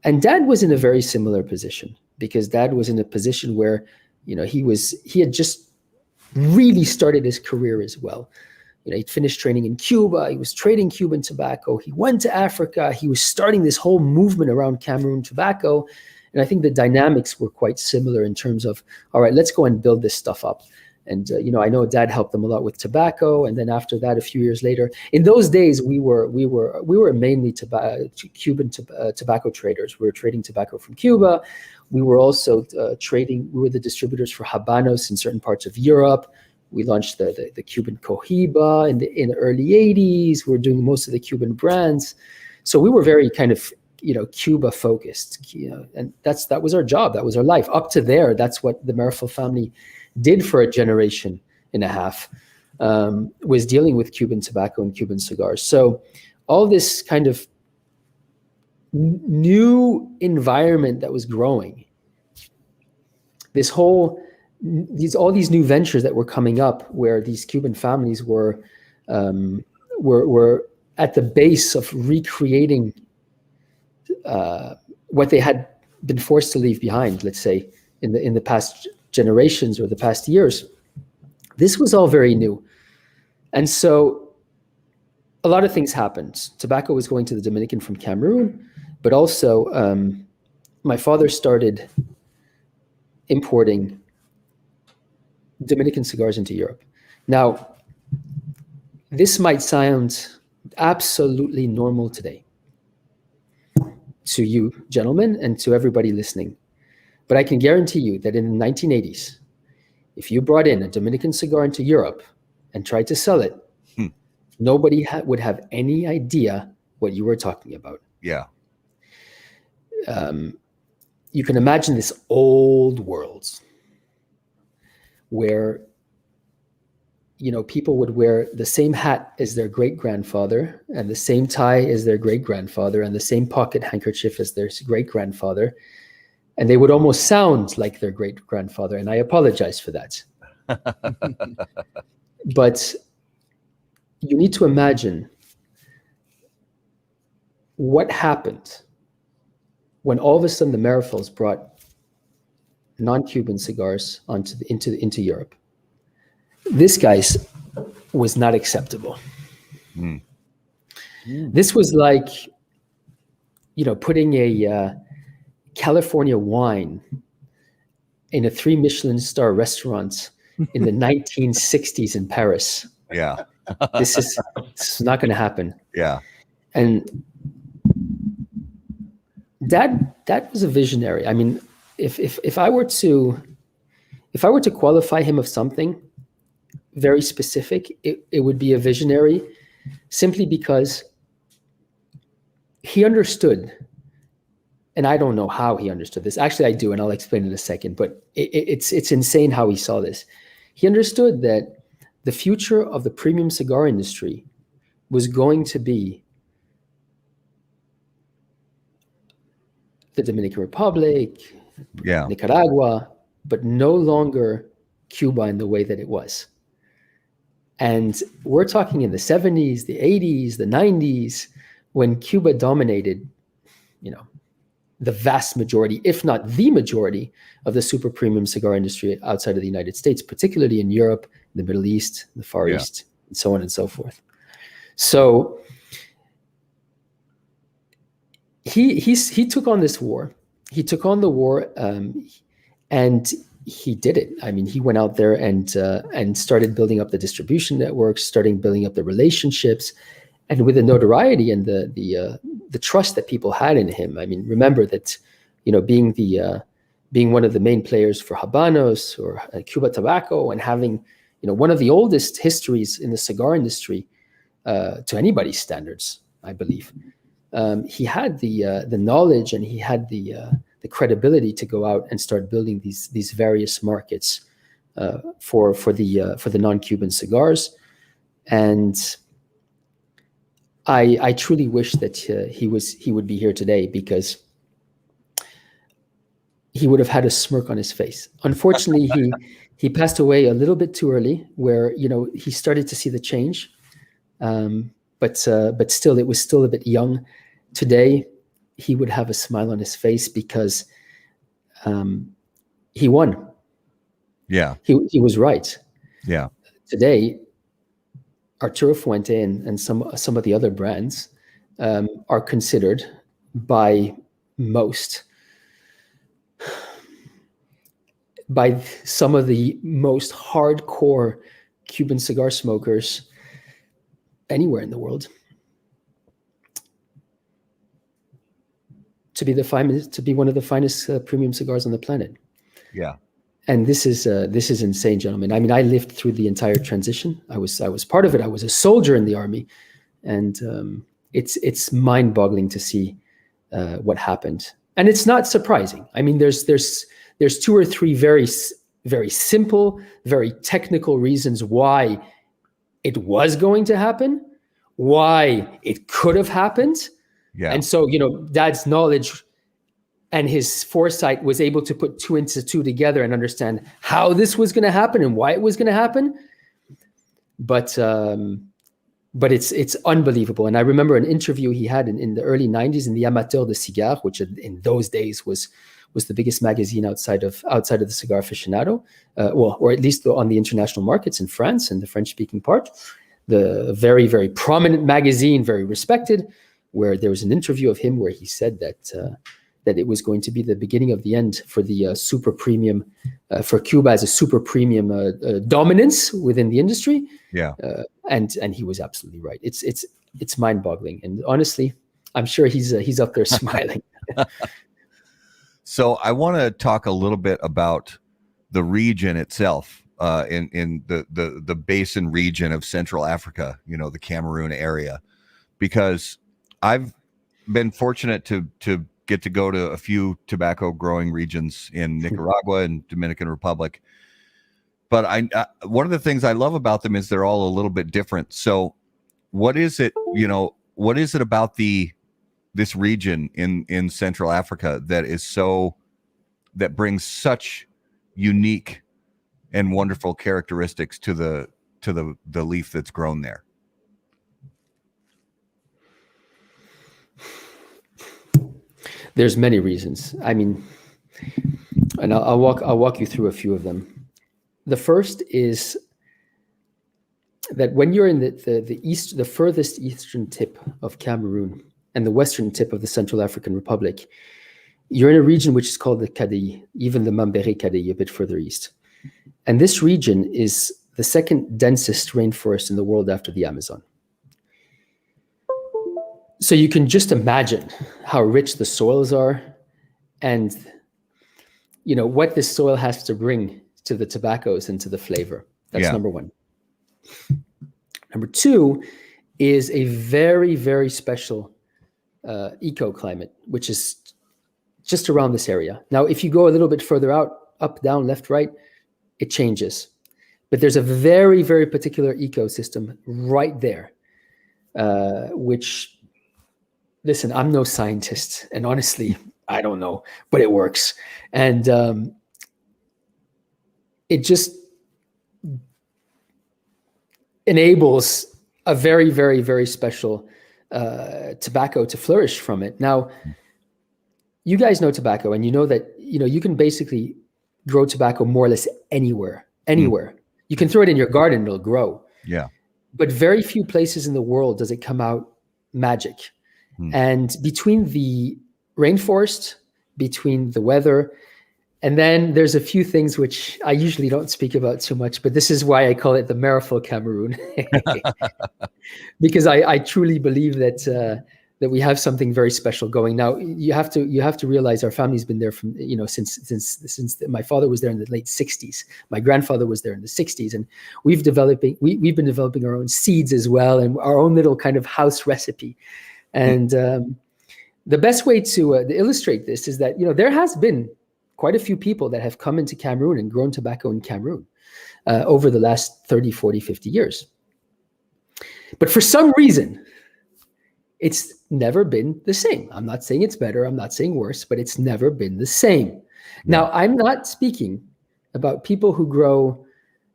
And Dad was in a very similar position, because Dad was in a position where, he had just really started his career as well. He'd finished training in Cuba. He was trading Cuban tobacco. He went to Africa. He was starting this whole movement around Cameroon tobacco. And I think the dynamics were quite similar in terms of, all right, let's go and build this stuff up. And, I know Dad helped them a lot with tobacco. And then after that, a few years later, in those days, we were mainly Cuban tobacco traders. We were trading tobacco from Cuba. We were also we were the distributors for Habanos in certain parts of Europe. We launched the Cuban Cohiba in the early 80s. We were doing most of the Cuban brands. So we were very kind of, Cuba focused, and that was our job. That was our life. Up to there, that's what the Meerapfel family did for a generation and a half, was dealing with Cuban tobacco and Cuban cigars. So all this kind of new environment that was growing, all these new ventures that were coming up, where these Cuban families were at the base of recreating what they had been forced to leave behind, let's say, in the past generations or the past years. This was all very new. And so a lot of things happened. Tobacco was going to the Dominican from Cameroon, but also my father started importing Dominican cigars into Europe. Now, this might sound absolutely normal today to you gentlemen and to everybody listening. But I can guarantee you that in the 1980s, if you brought in a Dominican cigar into Europe and tried to sell it, nobody would have any idea what you were talking about. Yeah. You can imagine this old world where, people would wear the same hat as their great-grandfather and the same tie as their great-grandfather and the same pocket handkerchief as their great-grandfather. And they would almost sound like their great-grandfather. And I apologize for that. But you need to imagine what happened when all of a sudden the Meerapfels brought non-Cuban cigars into Europe. This, guys, was not acceptable. This was like, putting a California wine in a 3 Michelin star restaurant in the 1960s in Paris. Yeah. This is not going to happen. Yeah. And that was a visionary. I mean, if I were to qualify him of something very specific, it would be a visionary, simply because he understood, and I don't know how he understood this. Actually, I do, and I'll explain in a second, but it's insane how he saw this. He understood that the future of the premium cigar industry was going to be the Dominican Republic, Nicaragua, but no longer Cuba in the way that it was. And we're talking in the 70s, the 80s, the 90s, when Cuba dominated, the vast majority, if not the majority, of the super premium cigar industry outside of the United States, particularly in Europe, the Middle East, the Far East, and so on and so forth. So he took on this war. He took on the war, and he did it. I mean, he went out there and started building up the distribution networks, starting building up the relationships, and with the notoriety and the trust that people had in him. I mean, remember that, being one of the main players for Habanos or Cuba Tobacco, and having, one of the oldest histories in the cigar industry to anybody's standards, I believe. He had the knowledge, and he had the credibility to go out and start building these various markets for the non-Cuban cigars. And I truly wish that he would be here today, because he would have had a smirk on his face. Unfortunately, he passed away a little bit too early, where he started to see the change, but still, it was still a bit young. Today, he would have a smile on his face, because he won. Yeah. He was right. Yeah. Today, Arturo Fuente and some of the other brands are considered by some of the most hardcore Cuban cigar smokers anywhere in the world to be one of the finest premium cigars on the planet. Yeah. And this is insane, gentlemen. I mean, I lived through the entire transition. I was part of it. I was a soldier in the army, and it's mind-boggling to see what happened. And it's not surprising. I mean, there's 2 or 3 very, very simple, very technical reasons why it was going to happen, why it could have happened. Yeah. And so, Dad's knowledge and his foresight was able to put 2 into 2 together and understand how this was going to happen and why it was going to happen. But it's unbelievable. And I remember an interview he had in the early 90s in the Amateur de Cigar, which in those days was the biggest magazine outside of the Cigar Aficionado, or at least on the international markets in France and the French-speaking part. The very, very prominent magazine, very respected, where there was an interview of him where he said that it was going to be the beginning of the end for the super premium, for Cuba as a super premium dominance within the industry. Yeah. And he was absolutely right. It's mind-boggling. And honestly, I'm sure he's up there smiling. So I want to talk a little bit about the region itself, in the basin region of Central Africa, the Cameroon area, because I've been fortunate to get to go to a few tobacco growing regions in Nicaragua and Dominican Republic. But one of the things I love about them is they're all a little bit different. So what is it about this region in Central Africa that brings such unique and wonderful characteristics to the leaf that's grown there? There's many reasons. I mean, and I'll walk you through a few of them. The first is that when you're in the furthest eastern tip of Cameroon and the western tip of the Central African Republic, you're in a region which is called the Kadai, even the Mambere Kadai a bit further east. And this region is the second densest rainforest in the world after the Amazon. So you can just imagine how rich the soils are and what this soil has to bring to the tobaccos and to the flavor. That's number one. Number two is a very, very special ecoclimate, which is just around this area. Now, if you go a little bit further out, up, down, left, right, it changes. But there's a very, very particular ecosystem right there, which, listen, I'm no scientist, and honestly, I don't know, but it works. And it just enables a very, very, very special tobacco to flourish from it. Now, you guys know tobacco, and you know that you can basically grow tobacco more or less anywhere. You can throw it in your garden, it'll grow. Yeah. But very few places in the world does it come out magic. And between the rainforest, between the weather, and then there's a few things which I usually don't speak about too much, but this is why I call it the Meerapfel Cameroon, because I truly believe that we have something very special going. Now, you have to realize our family's been there from since my father was there in the late 60s. My grandfather was there in the 60s, and we've been developing our own seeds as well, and our own little kind of house recipe. And the best way to illustrate this is that there has been quite a few people that have come into Cameroon and grown tobacco in Cameroon over the last 30, 40, 50 years. But for some reason, it's never been the same. I'm not saying it's better. I'm not saying worse, but it's never been the same. Now, I'm not speaking about people who grow,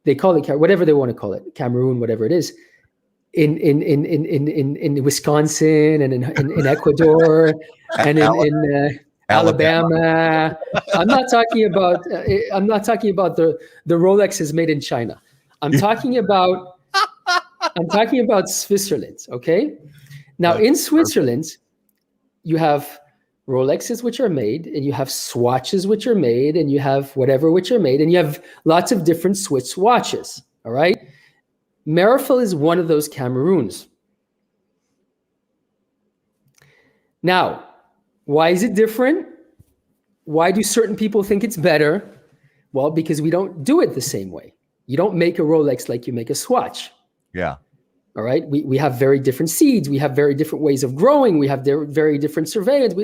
they call it whatever they want to call it, Cameroon, whatever it is, in Wisconsin and in Ecuador and in Alabama. I'm not talking about the Rolex is made in China. I'm talking about I'm talking about Switzerland. Okay. Now in Switzerland, you have Rolexes which are made, and you have Swatches which are made, and you have whatever which are made, and you have lots of different Swiss watches. All right. Meerapfel is one of those Cameroons. Now, why is it different? Why do certain people think it's better? Well, because we don't do it the same way. You don't make a Rolex like you make a Swatch. Yeah. All right. We have very different seeds. We have very different ways of growing. We have very different surveillance.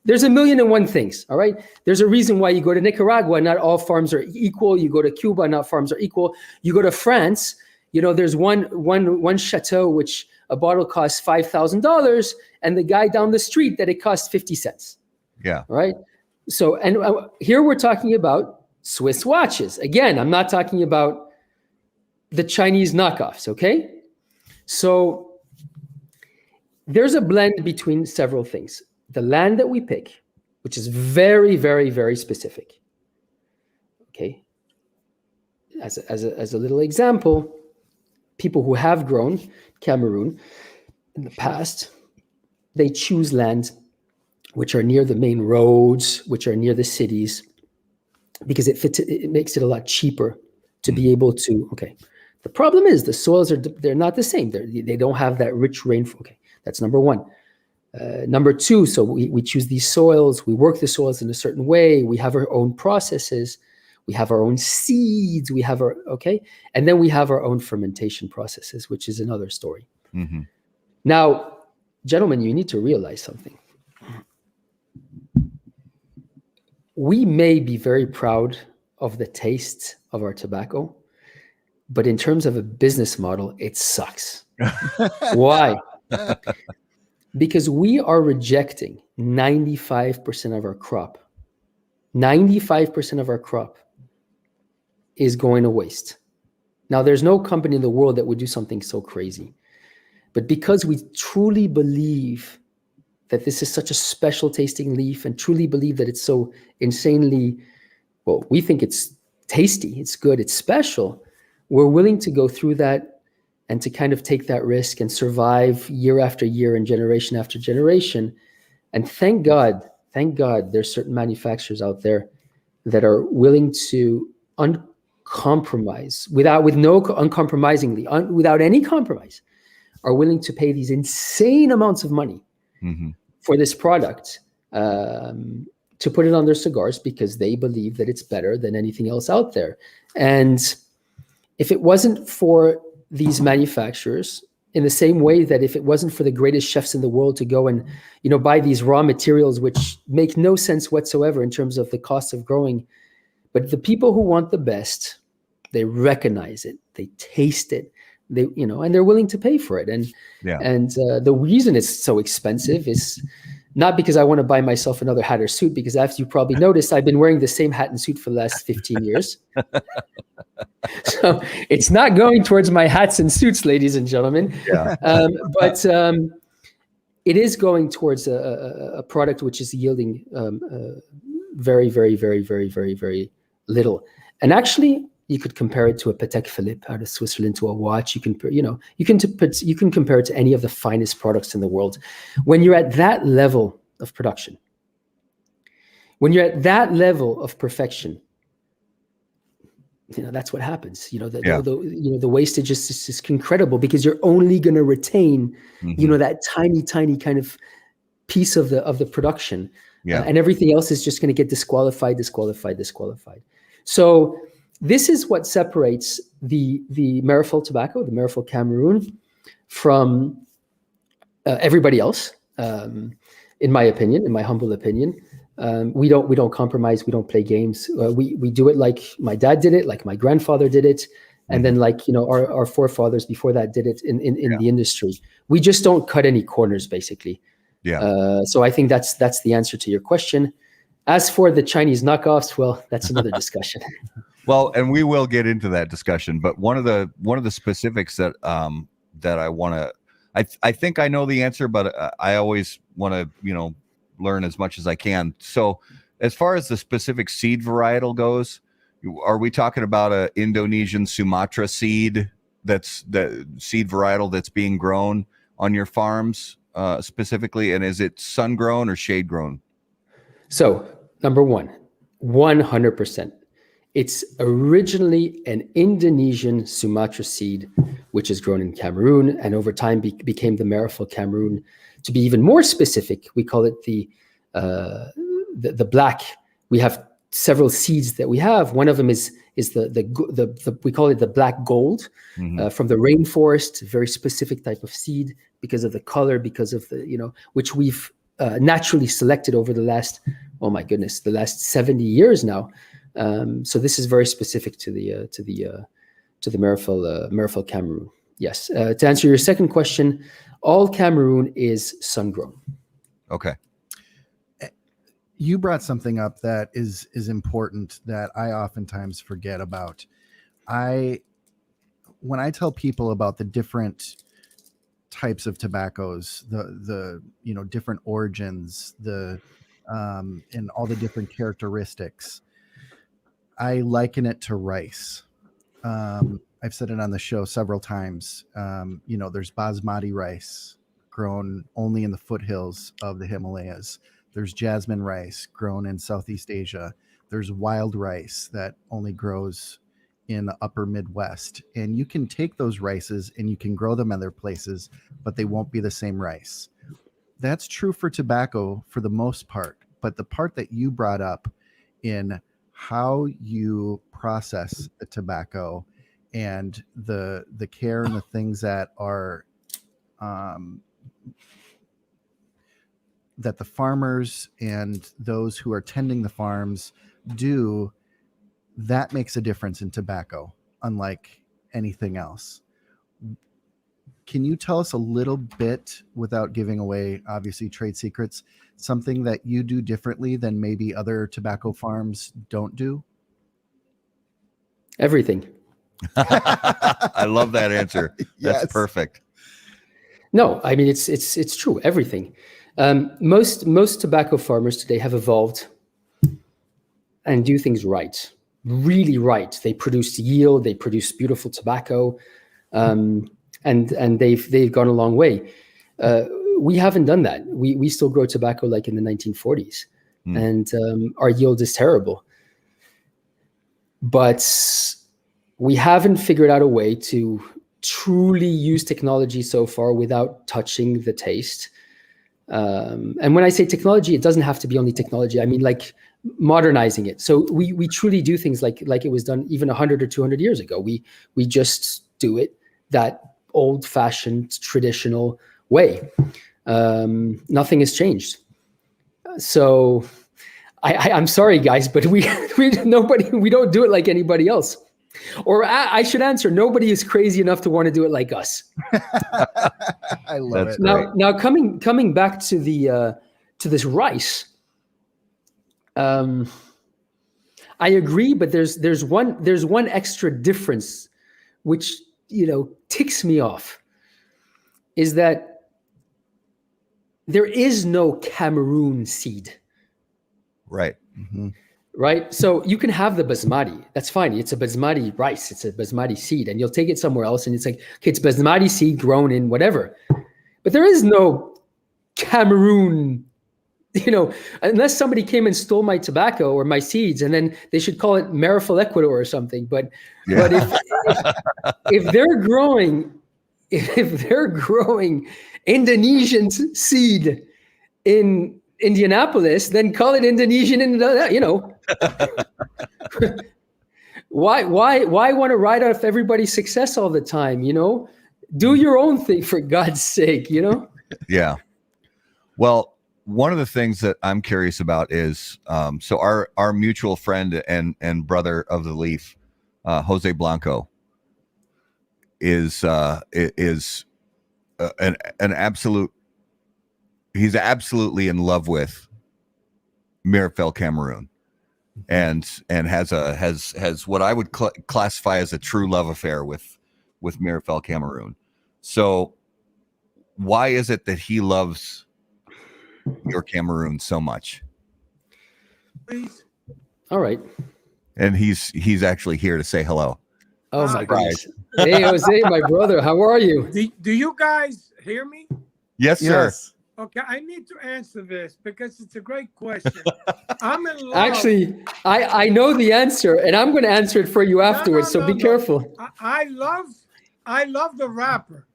There's a million and one things. All right. There's a reason why you go to Nicaragua, not all farms are equal. You go to Cuba, not farms are equal. You go to France, there's one chateau, which a bottle costs $5,000, and the guy down the street that it costs 50 cents. Yeah. All right. So, and here we're talking about Swiss watches. Again, I'm not talking about the Chinese knockoffs. Okay. So there's a blend between several things. The land that we pick, which is very, very, very specific. Okay. As a little example, people who have grown Cameroon in the past, they choose lands which are near the main roads, which are near the cities, because it makes it a lot cheaper to be able to, okay. The problem is the soils they're not the same. They don't have that rich rainfall. Okay, that's number one. Number two, so we choose these soils. We work the soils in a certain way. We have our own processes. We have our own seeds. And then we have our own fermentation processes, which is another story. Mm-hmm. Now, gentlemen, you need to realize something. We may be very proud of the taste of our tobacco, but in terms of a business model, it sucks. Why? Because we are rejecting 95% of our crop. 95% of our crop is going to waste. Now, there's no company in the world that would do something so crazy. But because we truly believe that this is such a special tasting leaf and truly believe that it's so insanely, well, we think it's tasty, it's good, it's special, we're willing to go through that and to kind of take that risk and survive year after year and generation after generation. And thank God, there's certain manufacturers out there that are willing to uncompromise, without any compromise, are willing to pay these insane amounts of money for this product to put it on their cigars because they believe that it's better than anything else out there. And if it wasn't for these manufacturers, in the same way that if it wasn't for the greatest chefs in the world to go and buy these raw materials which make no sense whatsoever in terms of the cost of growing, but the people who want the best, they recognize it, they taste it, and they're willing to pay for it. And the reason it's so expensive is not because I want to buy myself another hat or suit, because as you probably noticed, I've been wearing the same hat and suit for the last 15 years. So it's not going towards my hats and suits, ladies and gentlemen. Yeah. But it is going towards a product which is yielding very, very, very, very, very, very little. And actually, you could compare it to a Patek Philippe out of Switzerland, to a watch. You can compare it to any of the finest products in the world. When you're at that level of production, when you're at that level of perfection, that's what happens. The wastage is incredible because you're only going to retain, that tiny kind of piece of the production, and everything else is just going to get disqualified. So this is what separates the Meerapfel tobacco, the Meerapfel Cameroon, from everybody else. In my opinion, in my humble opinion, we don't compromise. We don't play games. We do it like my dad did it, like my grandfather did it, and then our forefathers before that did it in the industry. We just don't cut any corners, basically. So I think that's the answer to your question. As for the Chinese knockoffs, well, that's another discussion. Well, and we will get into that discussion, but one of the specifics that I want to, I think I know the answer, but I always want to learn as much as I can. So, as far as the specific seed varietal goes, are we talking about a Indonesian Sumatra seed that's the seed varietal that's being grown on your farms specifically? And is it sun grown or shade grown? So, number one, 100%. It's originally an Indonesian Sumatra seed, which is grown in Cameroon, and over time became the Meerapfel Cameroon. To be even more specific, we call it the black. We have several seeds that we have. One of them is the we call it the black gold, from the rainforest. Very specific type of seed because of the color, because of the which we've naturally selected over the last the last 70 years now. So this is very specific to the Meerapfel Cameroon. Yes. To answer your second question, all Cameroon is sun grown. Okay. You brought something up that is important that I oftentimes forget about. When I tell people about the different types of tobaccos, the different origins, and all the different characteristics, I liken it to rice. I've said it on the show several times. There's basmati rice grown only in the foothills of the Himalayas. There's jasmine rice grown in Southeast Asia. There's wild rice that only grows in the upper Midwest. And you can take those rices and you can grow them other places, but they won't be the same rice. That's true for tobacco for the most part. But the part that you brought up in how you process the tobacco and the care and the things that are that the farmers and those who are tending the farms do, that makes a difference in tobacco, unlike anything else. Can you tell us a little bit, without giving away, obviously, trade secrets, something that you do differently than maybe other tobacco farms don't do? Everything. I love that answer. That's Yes. perfect. No, I mean, it's true. Everything. Most tobacco farmers today have evolved and do things right, really right. They produce yield, they produce beautiful tobacco, and they've gone a long way. We haven't done that. We still grow tobacco like in the 1940s, and our yield is terrible. But we haven't figured out a way to truly use technology so far without touching the taste. And when I say technology, it doesn't have to be only technology. I mean, like modernizing it. So we truly do things like it was done even 100 or 200 years ago. We just do it that old-fashioned traditional way. Nothing has changed. So I'm sorry, guys, but we don't do it like anybody else. Or I should answer, nobody is crazy enough to want to do it like us. I love That's it. Now coming back to this rice, I agree, but there's one extra difference which ticks me off, is that there is no Cameroon seed. Right. Mm-hmm. Right? So you can have the basmati. That's fine. It's a basmati rice. It's a basmati seed. And you'll take it somewhere else and it's like, okay, it's basmati seed grown in whatever. But there is no Cameroon, unless somebody came and stole my tobacco or my seeds, and then they should call it Meerapfel Ecuador or something. But if they're growing Indonesian seed in Indianapolis, then call it Indonesian. Why want to ride off everybody's success all the time? Do your own thing, for God's sake. Yeah. Well, one of the things that I'm curious about is so our mutual friend and brother of the leaf, Jose Blanco, is an absolute. He's absolutely in love with Meerapfel Cameroon, and has what I would classify as a true love affair with Meerapfel Cameroon. So why is it that he loves your Cameroon so much? All right. And he's actually here to say hello. Oh my goodness. Hey, Jose, my brother, how are you? Do you guys hear me? Yes, sir. Yes. Okay, I need to answer this because it's a great question. I'm in love. Actually, I know the answer, and I'm going to answer it for you afterwards. So be careful. I love the rapper.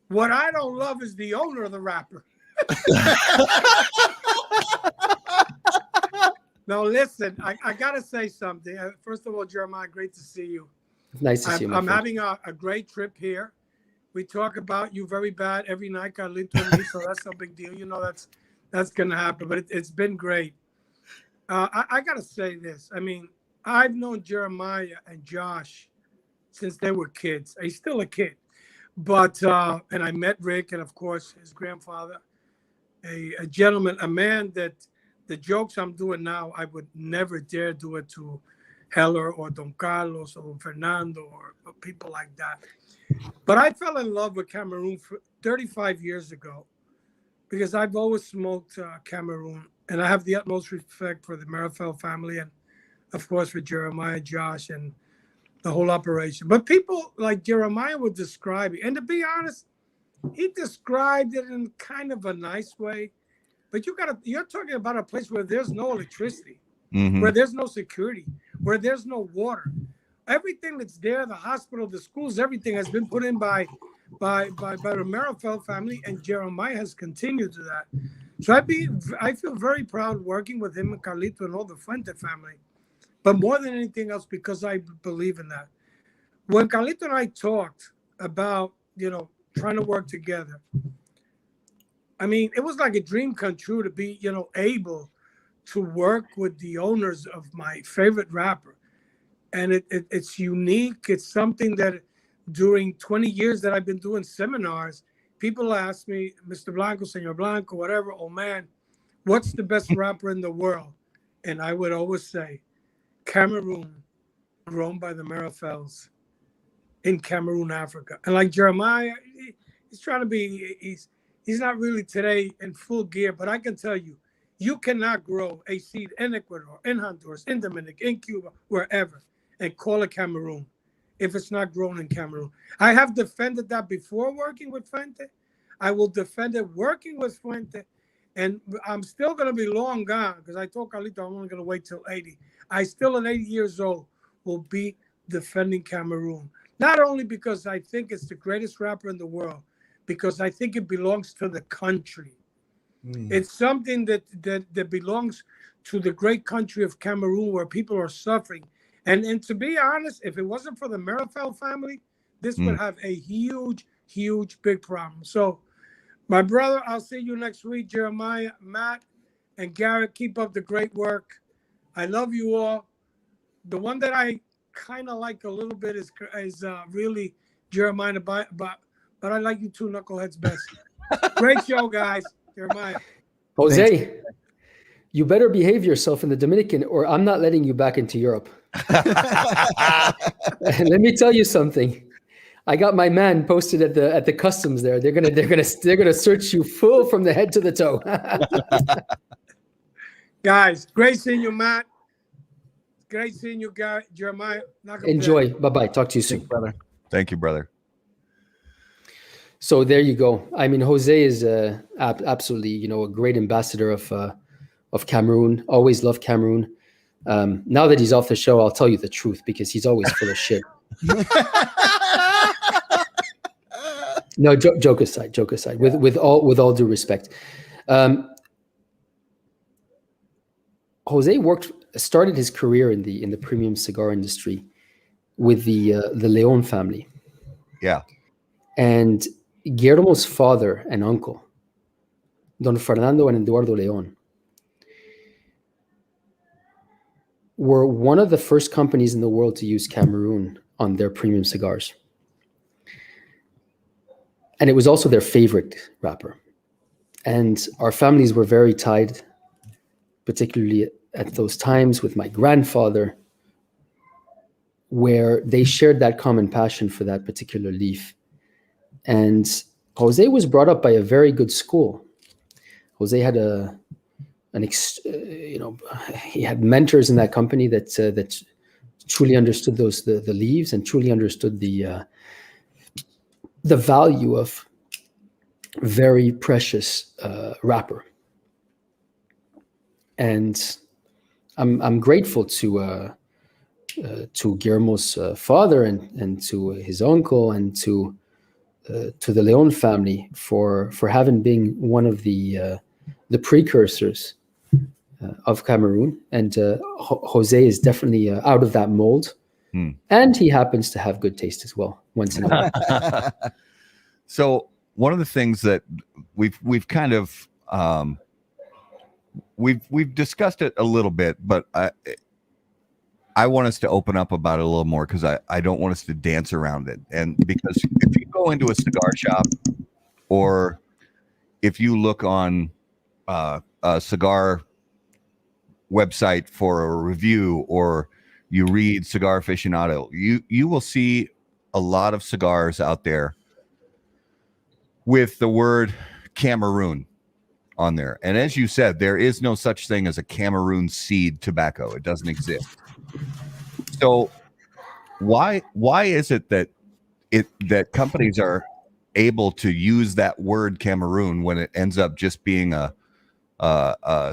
What I don't love is the owner of the rapper. No, listen, I got to say something. First of all, Jeremiah, great to see you. Nice to see you, my I'm friend. having a great trip here. We talk about you very bad every night, Carlito and me, so that's no big deal. You know that's going to happen, but it's been great. I got to say this. I mean, I've known Jeremiah and Josh since they were kids. He's still a kid. But, and I met Rick and, of course, his grandfather, a gentleman, a man that the jokes I'm doing now, I would never dare do it to Heller or Don Carlos or Fernando or people like that. But I fell in love with Cameroon 35 years ago because I've always smoked Cameroon, and I have the utmost respect for the Meerapfel family and, of course, for Jeremiah, Josh, and the whole operation. But people like Jeremiah would describe it, and to be honest, he described it in kind of a nice way. But you're talking about a place where there's no electricity, where there's no security, where there's no water. Everything that's there, the hospital, the schools, everything has been put in by the Meerapfel family, and Jeremiah has continued to that. So I feel very proud working with him and Carlito and all the Fuente family, but more than anything else, because I believe in that. When Carlito and I talked about, trying to work together, I mean, it was like a dream come true to be, able to work with the owners of my favorite rapper. And it's unique. It's something that during 20 years that I've been doing seminars, people ask me, Mr. Blanco, Senor Blanco, whatever, oh man, what's the best rapper in the world? And I would always say, Cameroon, grown by the Meerapfels in Cameroon, Africa. And like Jeremiah, he's trying to be, he's not really today in full gear, but I can tell you, you cannot grow a seed in Ecuador, in Honduras, in Dominican, in Cuba, wherever, and call it Cameroon if it's not grown in Cameroon. I have defended that before working with Fuente. I will defend it working with Fuente. And I'm still going to be long gone because I told Carlito I'm only going to wait till 80. I still at 80 years old will be defending Cameroon. Not only because I think it's the greatest rapper in the world, because I think it belongs to the country. It's something that belongs to the great country of Cameroon where people are suffering. And to be honest, if it wasn't for the Meerapfel family, this would have a huge, huge, big problem. So, my brother, I'll see you next week. Jeremiah, Matt, and Garrett, keep up the great work. I love you all. The one that I kind of like a little bit is really Jeremiah, but I like you two knuckleheads best. Great show, guys. Jeremiah. Jose, you better behave yourself in the Dominican, or I'm not letting you back into Europe. Let me tell you something. I got my man posted at the customs there. They're gonna search you full from the head to the toe. Guys, great seeing you, Matt. Great seeing you, Jeremiah. Enjoy. Bye-bye. Talk to you soon, brother. Thank you, brother. So there you go. I mean, Jose is absolutely, a great ambassador of Cameroon. Always loved Cameroon. Now that he's off the show, I'll tell you the truth because he's always full of shit. No, joke aside. With all due respect, Jose started his career in the premium cigar industry with the Leon family. Yeah, and Guillermo's father and uncle, Don Fernando and Eduardo Leon, were one of the first companies in the world to use Cameroon on their premium cigars. And it was also their favorite wrapper. And our families were very tied, particularly at those times with my grandfather, where they shared that common passion for that particular leaf. And Jose was brought up by a very good school. Jose had he had mentors in that company that truly understood the leaves and truly understood the the value of very precious wrapper. And I'm grateful to Guillermo's father and to his uncle and to the Leon family for having been one of the precursors of Cameroon. And Jose is definitely out of that mold. And he happens to have good taste as well, once in a while. So one of the things that we've kind of we've discussed it a little bit, but I want us to open up about it a little more, because I don't want us to dance around it. And because if you go into a cigar shop, or if you look on a cigar website for a review, or you read Cigar Aficionado, you will see a lot of cigars out there with the word Cameroon on there. And as you said, there is no such thing as a Cameroon seed tobacco. It doesn't exist. So why is it that companies are able to use that word Cameroon when it ends up just being a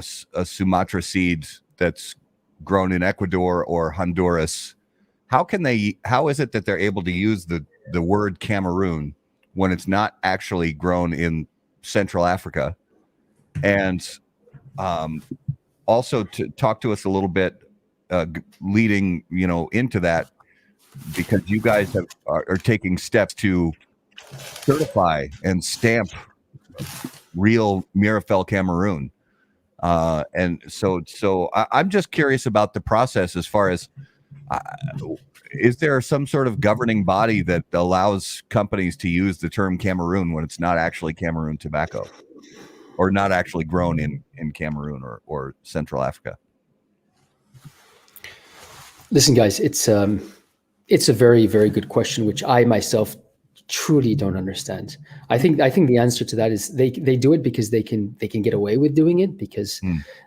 Sumatra seed that's grown in Ecuador or Honduras? How is it that they're able to use the word Cameroon when it's not actually grown in Central Africa? And also to talk to us a little bit, leading into that, because you guys are taking steps to certify and stamp real Meerapfel Cameroon. And so I'm just curious about the process, as far as is there some sort of governing body that allows companies to use the term Cameroon when it's not actually Cameroon tobacco, or not actually grown in Cameroon or Central Africa? Listen, guys, it's a very, very good question, which I myself truly don't understand. I think the answer to that is they do it because they can get away with doing it, because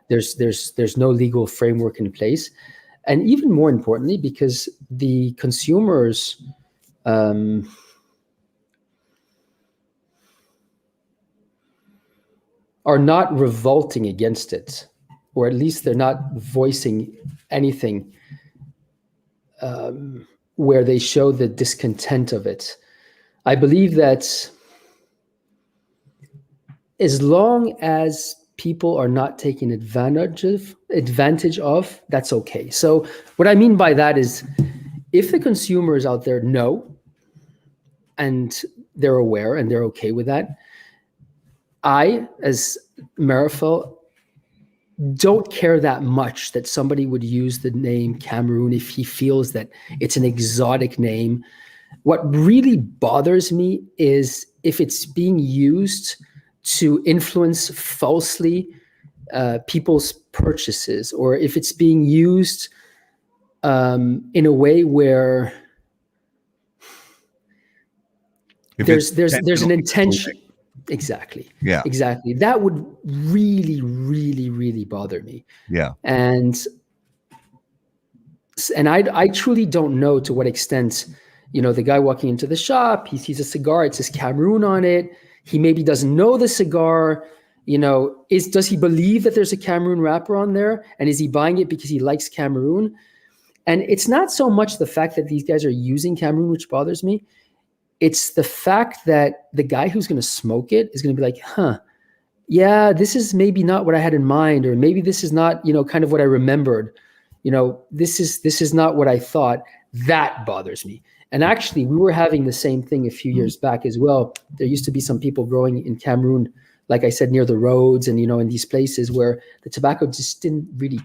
there's no legal framework in place, and even more importantly, because the consumers are not revolting against it, or at least they're not voicing anything where they show the discontent of it. I believe that as long as people are not taking advantage of, that's okay. So what I mean by that is, if the consumers out there know and they're aware and they're okay with that, I, as Meerapfel, don't care that much that somebody would use the name Cameroon if he feels that it's an exotic name. What really bothers me is if it's being used to influence falsely people's purchases, or if it's being used in a way where there's an intention. Exactly. Yeah. Exactly. That would really, really, really bother me. Yeah. And I truly don't know to what extent, the guy walking into the shop, he sees a cigar, it says Cameroon on it. He maybe doesn't know the cigar. Does he believe that there's a Cameroon wrapper on there? And is he buying it because he likes Cameroon? And it's not so much the fact that these guys are using Cameroon, which bothers me. It's the fact that the guy who's going to smoke it is going to be like, yeah, this is maybe not what I had in mind, or maybe this is not, kind of what I remembered. This is not what I thought. That bothers me. And actually, we were having the same thing a few years back as well. There used to be some people growing in Cameroon, like I said, near the roads and, in these places where the tobacco just didn't really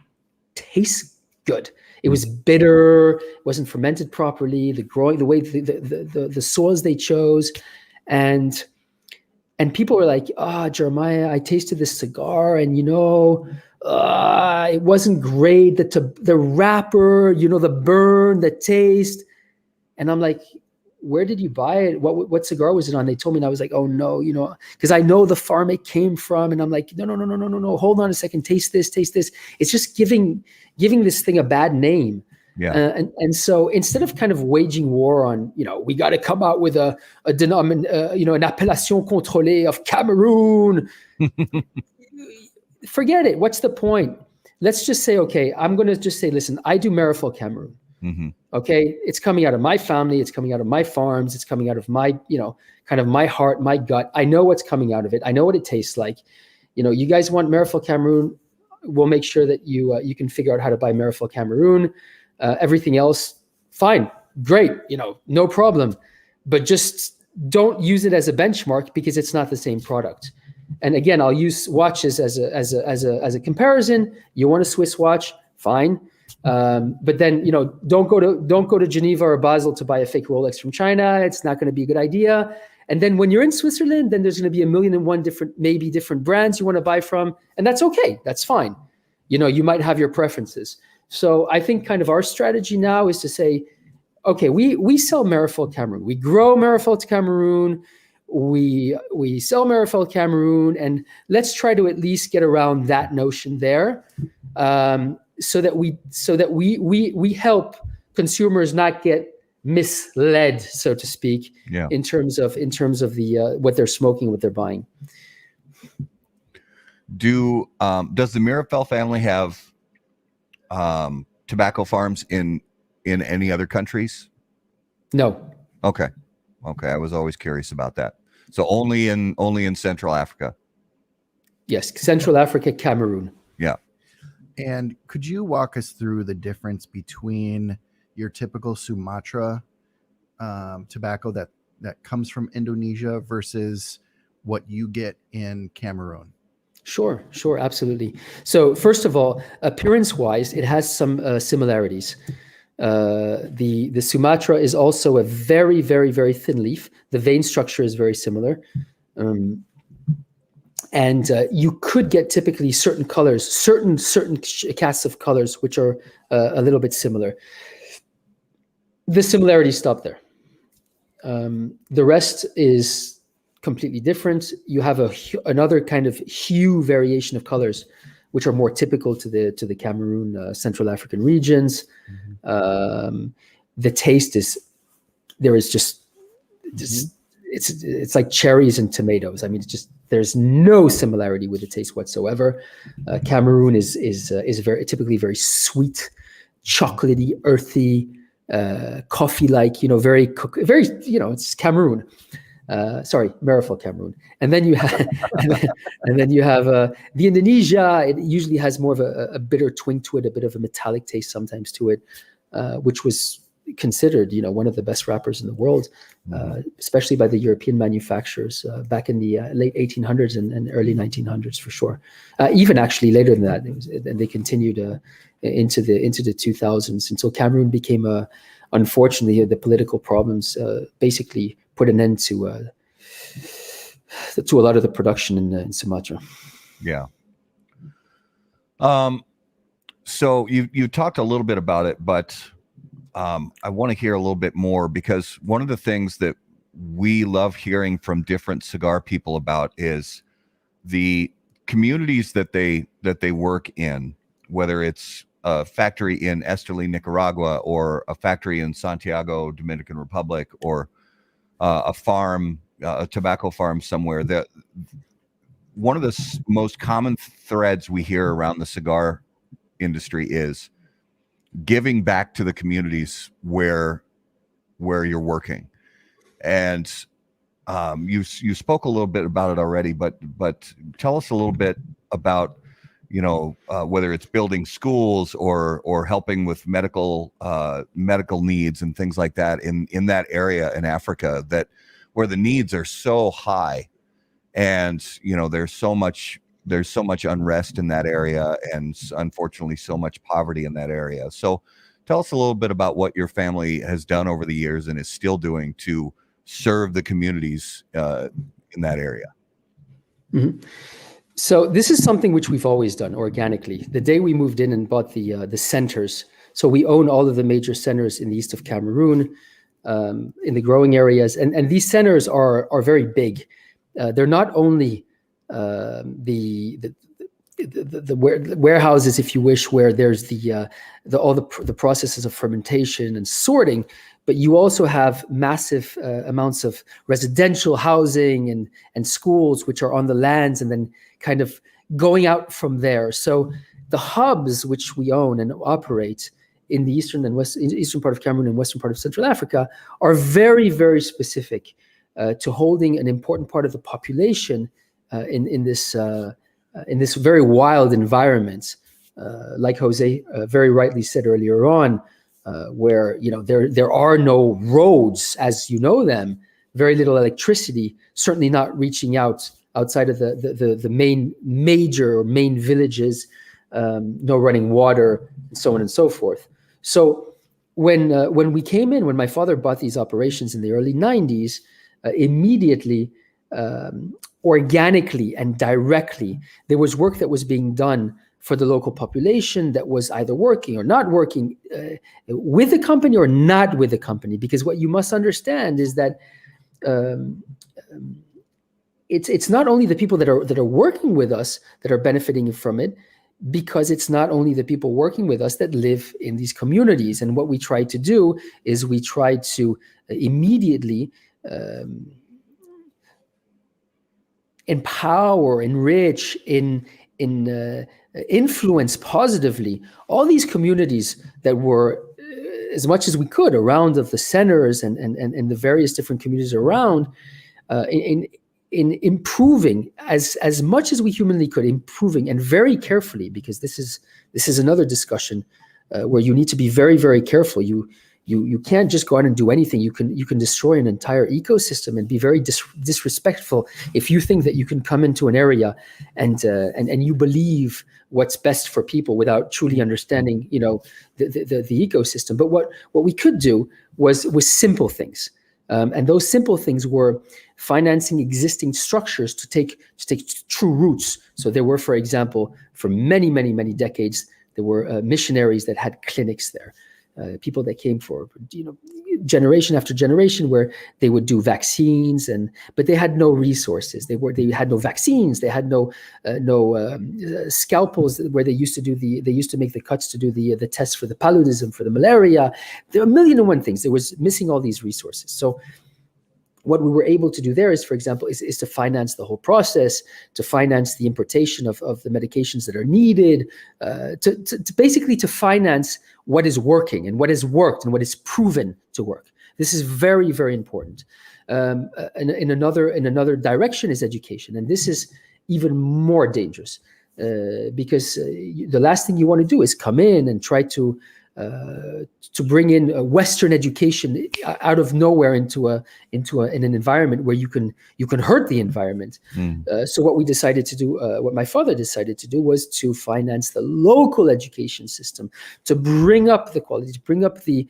taste good. It was bitter, it wasn't fermented properly, the way the soils they chose. And people were like, Jeremiah, I tasted this cigar and, it wasn't great. The wrapper, the burn, the taste. And I'm like, where did you buy it? What cigar was it on? They told me, and I was like, oh no, because I know the farm it came from. And I'm like, no, hold on a second. Taste this. It's just giving this thing a bad name. Yeah. And so instead of kind of waging war on, we got to come out with an appellation contrôlée of Cameroon, forget it. What's the point? Let's just say, okay, I'm going to just say, listen, I do Meerapfel Cameroon. Mm-hmm. Okay. It's coming out of my family. It's coming out of my farms. It's coming out of my, kind of my heart, my gut. I know what's coming out of it. I know what it tastes like. You guys want Meerapfel Cameroon. We'll make sure that you can figure out how to buy Meerapfel Cameroon. Everything else, fine, great, no problem. But just don't use it as a benchmark because it's not the same product. And again, I'll use watches as a comparison. You want a Swiss watch, fine. But then, don't go to Geneva or Basel to buy a fake Rolex from China. It's not going to be a good idea. And then when you're in Switzerland, then there's going to be 1,000,001 different brands you want to buy from. And that's okay. That's fine. You might have your preferences. So I think kind of our strategy now is to say, okay, we sell Meerapfel Cameroon. We grow Meerapfel Cameroon. We sell Meerapfel Cameroon, and let's try to at least get around that notion there, so that we help consumers not get misled, so to speak, in terms of the what they're smoking, what they're buying. Does the Meerapfel family have tobacco farms in any other countries? No. Okay. I was always curious about that. So only in Central Africa. Yes, Central Africa, Cameroon. Yeah. And could you walk us through the difference between your typical Sumatra tobacco that comes from Indonesia versus what you get in Cameroon? Sure, absolutely. So first of all, appearance-wise, it has some similarities. The Sumatra is also a very, very, very thin leaf. The vein structure is very similar. And you could get typically certain colors, certain casts of colors, which are a little bit similar. The similarities stop there. The rest is completely different. You have another kind of hue variation of colors, which are more typical to the Cameroon, Central African regions. Mm-hmm. The taste is it's like cherries and tomatoes. I mean, there's no similarity with the taste whatsoever. Cameroon is typically very sweet, chocolatey, earthy, coffee-like. Very, it's Cameroon. Meerapfel Cameroon, and then you have, the Indonesia. It usually has more of a bitter twang to it, a bit of a metallic taste sometimes to it, which was considered, one of the best wrappers in the world, especially by the European manufacturers back in the late 1800s and early 1900s for sure. Even actually later than that, and they continued into the 2000s until Cameroon became unfortunately the political problems basically put an end to a lot of the production in Sumatra. Yeah. So you talked a little bit about it, but I want to hear a little bit more, because one of the things that we love hearing from different cigar people about is the communities that they work in, whether it's a factory in Esteli, Nicaragua, or a factory in Santiago, Dominican Republic, or a farm, a tobacco farm somewhere. That one of the most common threads we hear around the cigar industry is giving back to the communities where you're working. And you spoke a little bit about it already, but tell us a little bit about whether it's building schools or helping with medical needs and things like that in that area in Africa, where the needs are so high, and there's so much unrest in that area, and unfortunately so much poverty in that area. So tell us a little bit about what your family has done over the years and is still doing to serve the communities in that area. Mm-hmm. So this is something which we've always done organically. The day we moved in and bought the centers, so we own all of the major centers in the east of Cameroon, in the growing areas, and these centers are very big. They're not only the the warehouses, if you wish, where there's all the processes of fermentation and sorting, but you also have massive amounts of residential housing and schools which are on the lands, and then kind of going out from there. So the hubs which we own and operate in the eastern part of Cameroon and western part of Central Africa are very, very specific to holding an important part of the population in this very wild environment, like Jose very rightly said earlier on, where there are no roads as you know them, very little electricity, certainly not reaching outside of the main villages, no running water, and so on and so forth. So when we came in, when my father bought these operations in the early 90s, immediately, organically and directly, there was work that was being done for the local population that was either working or not working with the company or not with the company. Because what you must understand is that it's not only the people that are working with us that are benefiting from it, because it's not only the people working with us that live in these communities. And what we try to do is we try to immediately empower, enrich, influence positively all these communities that were, as much as we could, around of the centers and the various different communities around, in improving as much as we humanly could, improving, and very carefully, because this is another discussion where you need to be very, very careful. You can't just go out and do anything. You can destroy an entire ecosystem and be very disrespectful if you think that you can come into an area and you believe what's best for people without truly understanding the ecosystem. But what we could do was simple things. And those simple things were financing existing structures to take true roots. So there were, for example, for many, many, many decades, there were missionaries that had clinics there. People that came for generation after generation, where they would do vaccines, but they had no resources. They had no vaccines. They had no scalpels where they used to make the cuts to do the tests for the paludism, for the malaria. There are a million and one things. There was missing all these resources. So what we were able to do there is, for example, is to finance the whole process, to finance the importation of the medications that are needed, to basically to finance what is working and what has worked and what is proven to work. This is very, very important. In another direction is education, and this is even more dangerous because the last thing you want to do is come in and try to bring in a Western education out of nowhere into an environment where you can hurt the environment. So what we decided to do, what my father decided to do, was to finance the local education system, to bring up the quality, to bring up the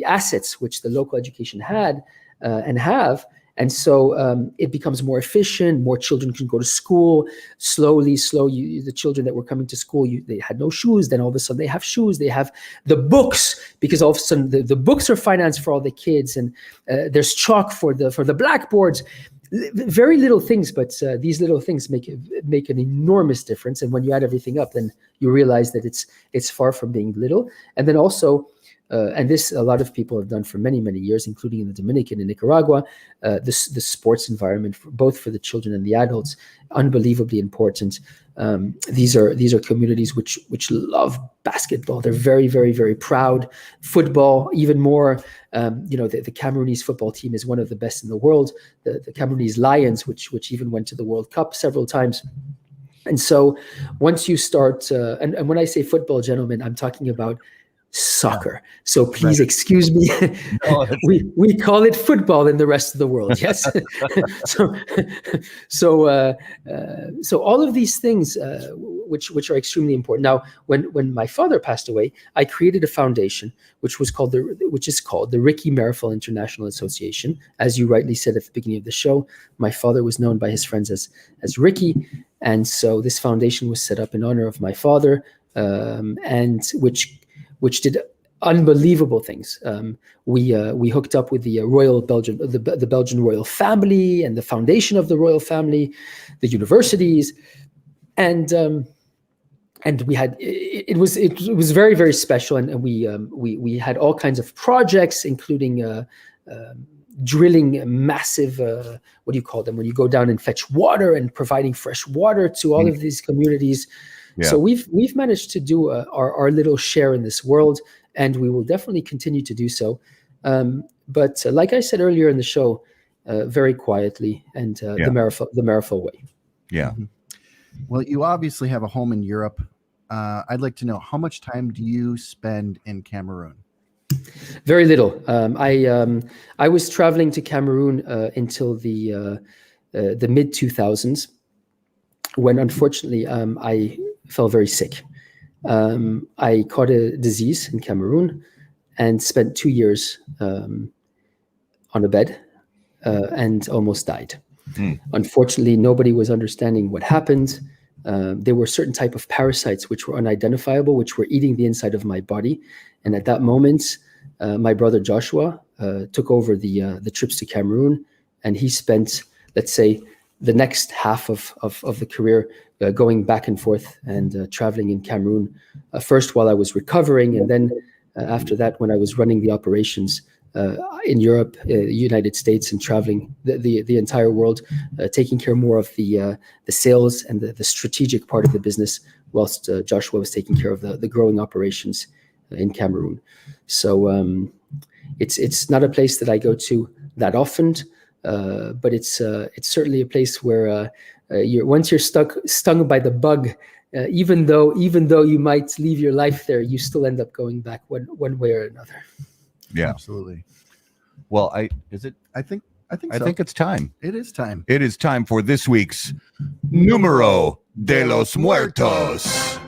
assets which the local education had and have. And so it becomes more efficient. More children can go to school. The children that were coming to school, they had no shoes. Then all of a sudden they have shoes. They have the books, because all of a sudden the books are financed for all the kids, and there's chalk for the blackboards. Very little things, but these little things make an enormous difference. And when you add everything up, then you realize that it's far from being little. And then also, and this a lot of people have done for many, many years, including in the Dominican and Nicaragua, the sports environment, both for the children and the adults, unbelievably important. These are communities which love basketball. They're very, very, very proud. Football, even more. The Cameroonese football team is one of the best in the world. The Cameroonese Lions, which even went to the World Cup several times. And so once you start, and when I say football, gentlemen, I'm talking about soccer. So please excuse me. No, we call it football in the rest of the world. Yes. So all of these things, which are extremely important. Now, when my father passed away, I created a foundation which is called the Ricky Meerapfel International Association. As you rightly said at the beginning of the show, my father was known by his friends as Ricky, and so this foundation was set up in honor of my father, and which did unbelievable things. We hooked up with the the Belgian royal family and the foundation of the royal family, the universities, and we had it was very, very special, and we had all kinds of projects, including drilling massive what do you call them when you go down and fetch water, and providing fresh water to all of these communities. Yeah. So we've managed to do our little share in this world, and we will definitely continue to do so. But like I said earlier in the show, very quietly, and the Meerapfel way. Yeah. Mm-hmm. Well, you obviously have a home in Europe. I'd like to know, how much time do you spend in Cameroon? Very little. I was traveling to Cameroon until the mid 2000s, when unfortunately I fell very sick. I caught a disease in Cameroon and spent 2 years on a bed and almost died. Unfortunately, nobody was understanding what happened. There were certain type of parasites which were unidentifiable, which were eating the inside of my body. And at that moment, my brother Joshua took over the trips to Cameroon, and he spent, let's say, the next half of the career going back and forth and traveling in Cameroon, first while I was recovering, and then after that when I was running the operations in Europe, United States, and traveling the entire world, taking care more of the sales and the strategic part of the business, whilst Joshua was taking care of the growing operations in Cameroon. So it's not a place that I go to that often, but it's certainly a place where once you're stung by the bug, even though you might leave your life there, you still end up going back one way or another. Yeah, absolutely. Well, I think it's time. It is time. It is time for this week's Numero de los Muertos.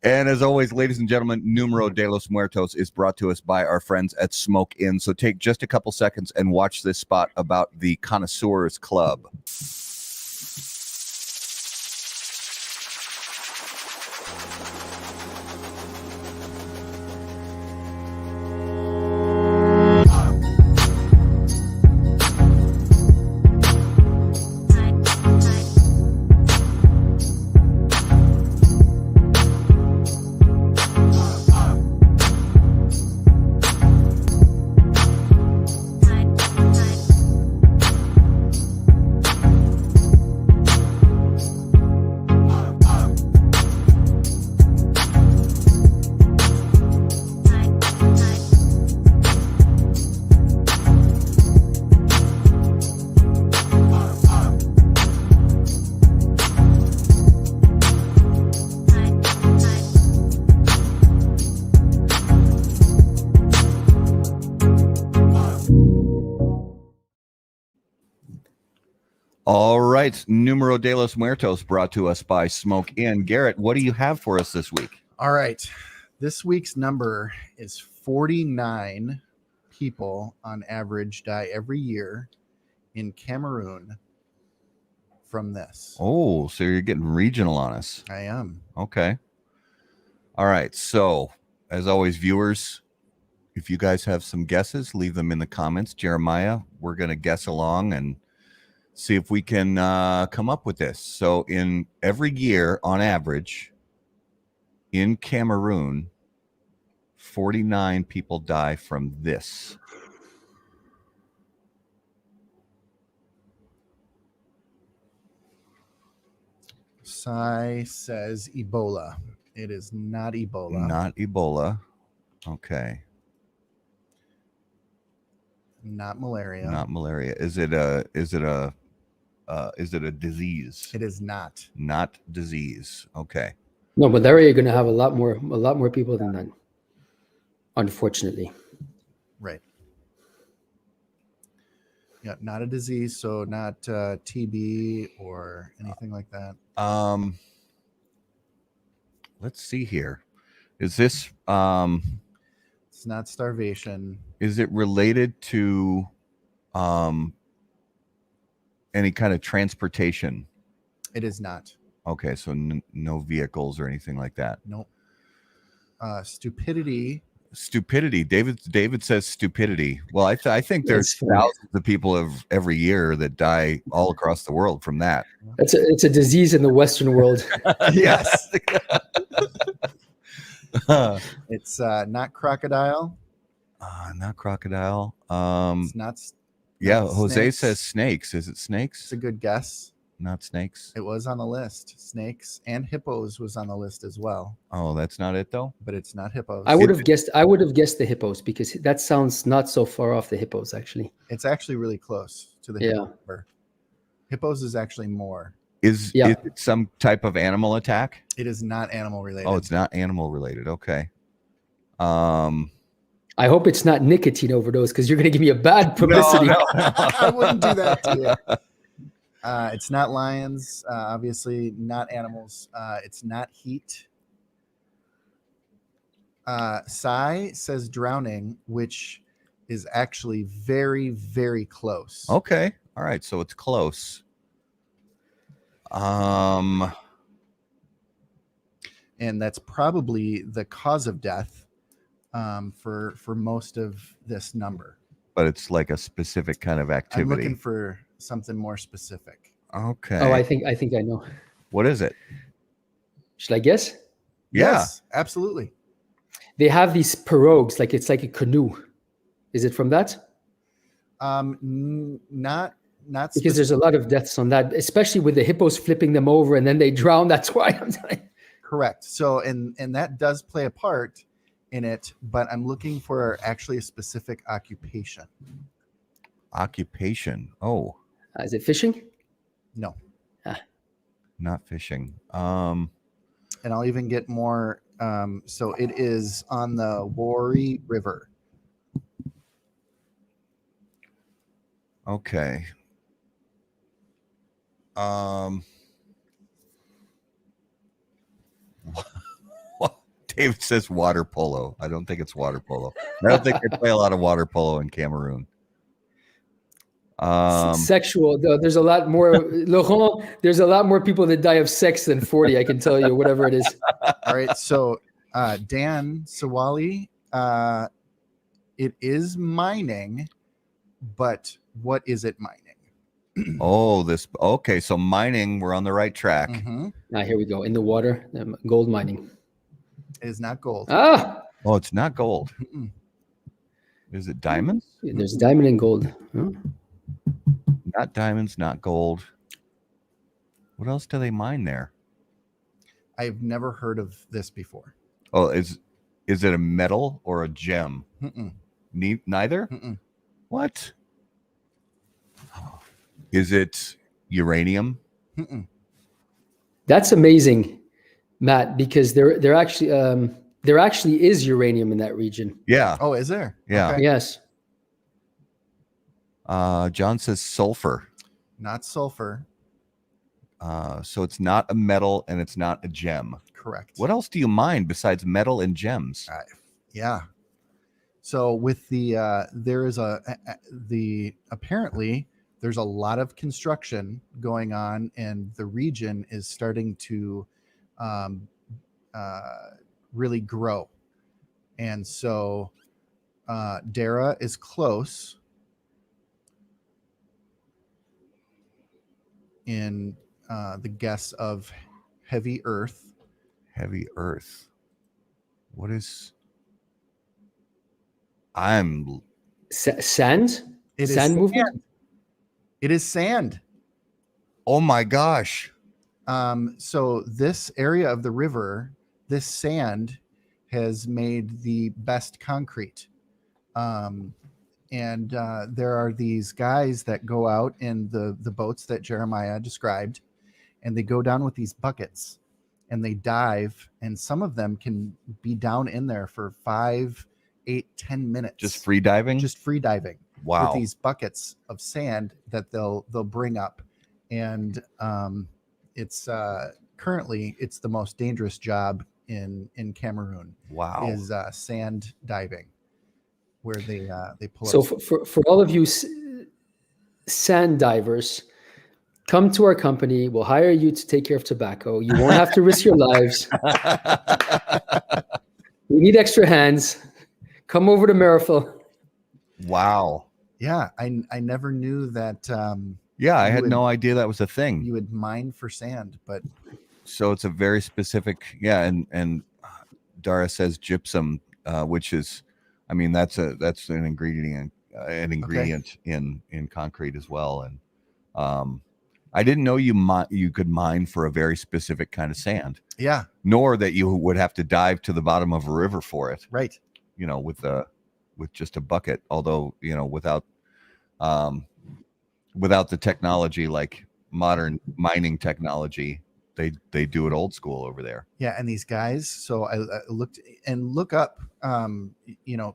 And as always, ladies and gentlemen, Numero de los Muertos is brought to us by our friends at Smoke Inn. So take just a couple seconds and watch this spot about the Connoisseurs Club. All right, Numero de los Muertos brought to us by Smoke Inn. Garrett, what do you have for us this week? All right, this week's number is 49 people on average die every year in Cameroon from this. Oh, so you're getting regional on us. I am. Okay. All right, so as always, viewers, if you guys have some guesses, leave them in the comments. Jeremiah, we're going to guess along and see if we can come up with this. So in every year, on average, in Cameroon, 49 people die from this. Sai says Ebola. It is not Ebola. Not Ebola. Okay. Not malaria. Not malaria. Is it a disease? It is not. Not disease. Okay. No, malaria, you're going to have a lot more people than that, unfortunately. Right. Yeah, not a disease, so not TB or anything like that. Let's see here. Is this it's not starvation. Is it related to any kind of transportation? It is not. Okay, so no vehicles or anything like that. Nope. Stupidity Stupidity. David says stupidity. Well, I think there's That's funny. thousands of people every year that die all across the world from that. It's a disease in the Western world. Yes. It's not crocodile. Not crocodile. It's not. Yeah, not Jose snakes. says snakes. Is it snakes? It's a good guess. Not snakes. It was on the list. Snakes and hippos was on the list as well, Oh, that's not it though. but it's not hippos. I would have guessed the hippos because that sounds not so far off the hippos actually. It's actually really close to the Yeah. hippo number. Hippos is actually more. Is Yeah. it some type of animal attack? It is not animal related. Oh, it's not animal related. Okay. I hope it's not nicotine overdose because you're going to give me a bad publicity. I wouldn't do that to you. It's not lions, obviously not animals. It's not heat. Sai says drowning, which is actually very, very close. Okay. All right. So it's close. And that's probably the cause of death for most of this number. But it's like a specific kind of I'm activity. looking for something more specific. Okay. Oh, I think I know. What is it? Should I guess? Yeah. Yes, absolutely. They have these pirogues, like it's like a canoe. Is it from that? Not Because there's a lot of deaths on that, especially with the hippos flipping them over and then they drown. That's why I'm saying. correct. So and that does play a part in it, but I'm looking for actually a specific occupation. Occupation. Oh, Is it fishing? No. not fishing. And I'll even get more. So it is on the Wari River. Okay. David says water polo. I don't think it's water polo. I don't think they play a lot of water polo in Cameroon. Sexual. There's a lot more. Laurent, there's a lot more people that die of sex than 40. I can tell you, whatever it is. All right. So Dan Sawali, it is mining, but what is it mining? Oh, okay. So mining, we're on the right track. Mhm. Now here we go. In the water, gold mining. It is not gold. Ah, Oh, it's not gold. Mm-mm. Is it diamonds? there's diamond and gold. Huh? Not diamonds, not gold. What else do they mine there? I've never heard of this before. Oh, is it a metal or a gem? Mm-mm. Neither? Mm-mm. What? Is it uranium? Mm-mm. That's amazing, Matt, because there actually is uranium in that region. Yeah. Oh, is there? Yeah. Okay. Yes. John says sulfur. Not sulfur. So it's not a metal and it's not a gem. Correct. What else do you mine besides metal and gems? Yeah. So with the apparently there's a lot of construction going on, and the region is starting to really grow. And so Dara is close in the guess of heavy earth. Heavy earth. What is? I'm. Sand? It is Sand movement? It is sand. Oh my gosh. So this area of the river, this sand has made the best concrete. And there are these guys that go out in the boats that Jeremiah described, and they go down with these buckets and they dive, and some of them can be down in there for 5, 8, 10 minutes. Just free diving? Just free diving. Wow. With these buckets of sand that they'll bring up. And it's currently it's the most dangerous job in Cameroon. Wow. Is sand diving, where they pull So up. for all of you sand divers, come to our company. We'll hire you to take care of tobacco. You won't have to risk your lives. We need extra hands. Come over to Meerapfel. Wow. Yeah, I never knew that. Yeah, I You had would- no idea that was a thing. You would mine for sand, but So it's a very specific, and Dara says gypsum, which is, I mean, that's an ingredient in concrete as well. And I didn't know you could mine for a very specific kind of sand, yeah, nor that you would have to dive to the bottom of a river for it. right. With just a bucket. Although without the technology like modern mining technology, they do it old school over there. Yeah, and these guys. So I look up,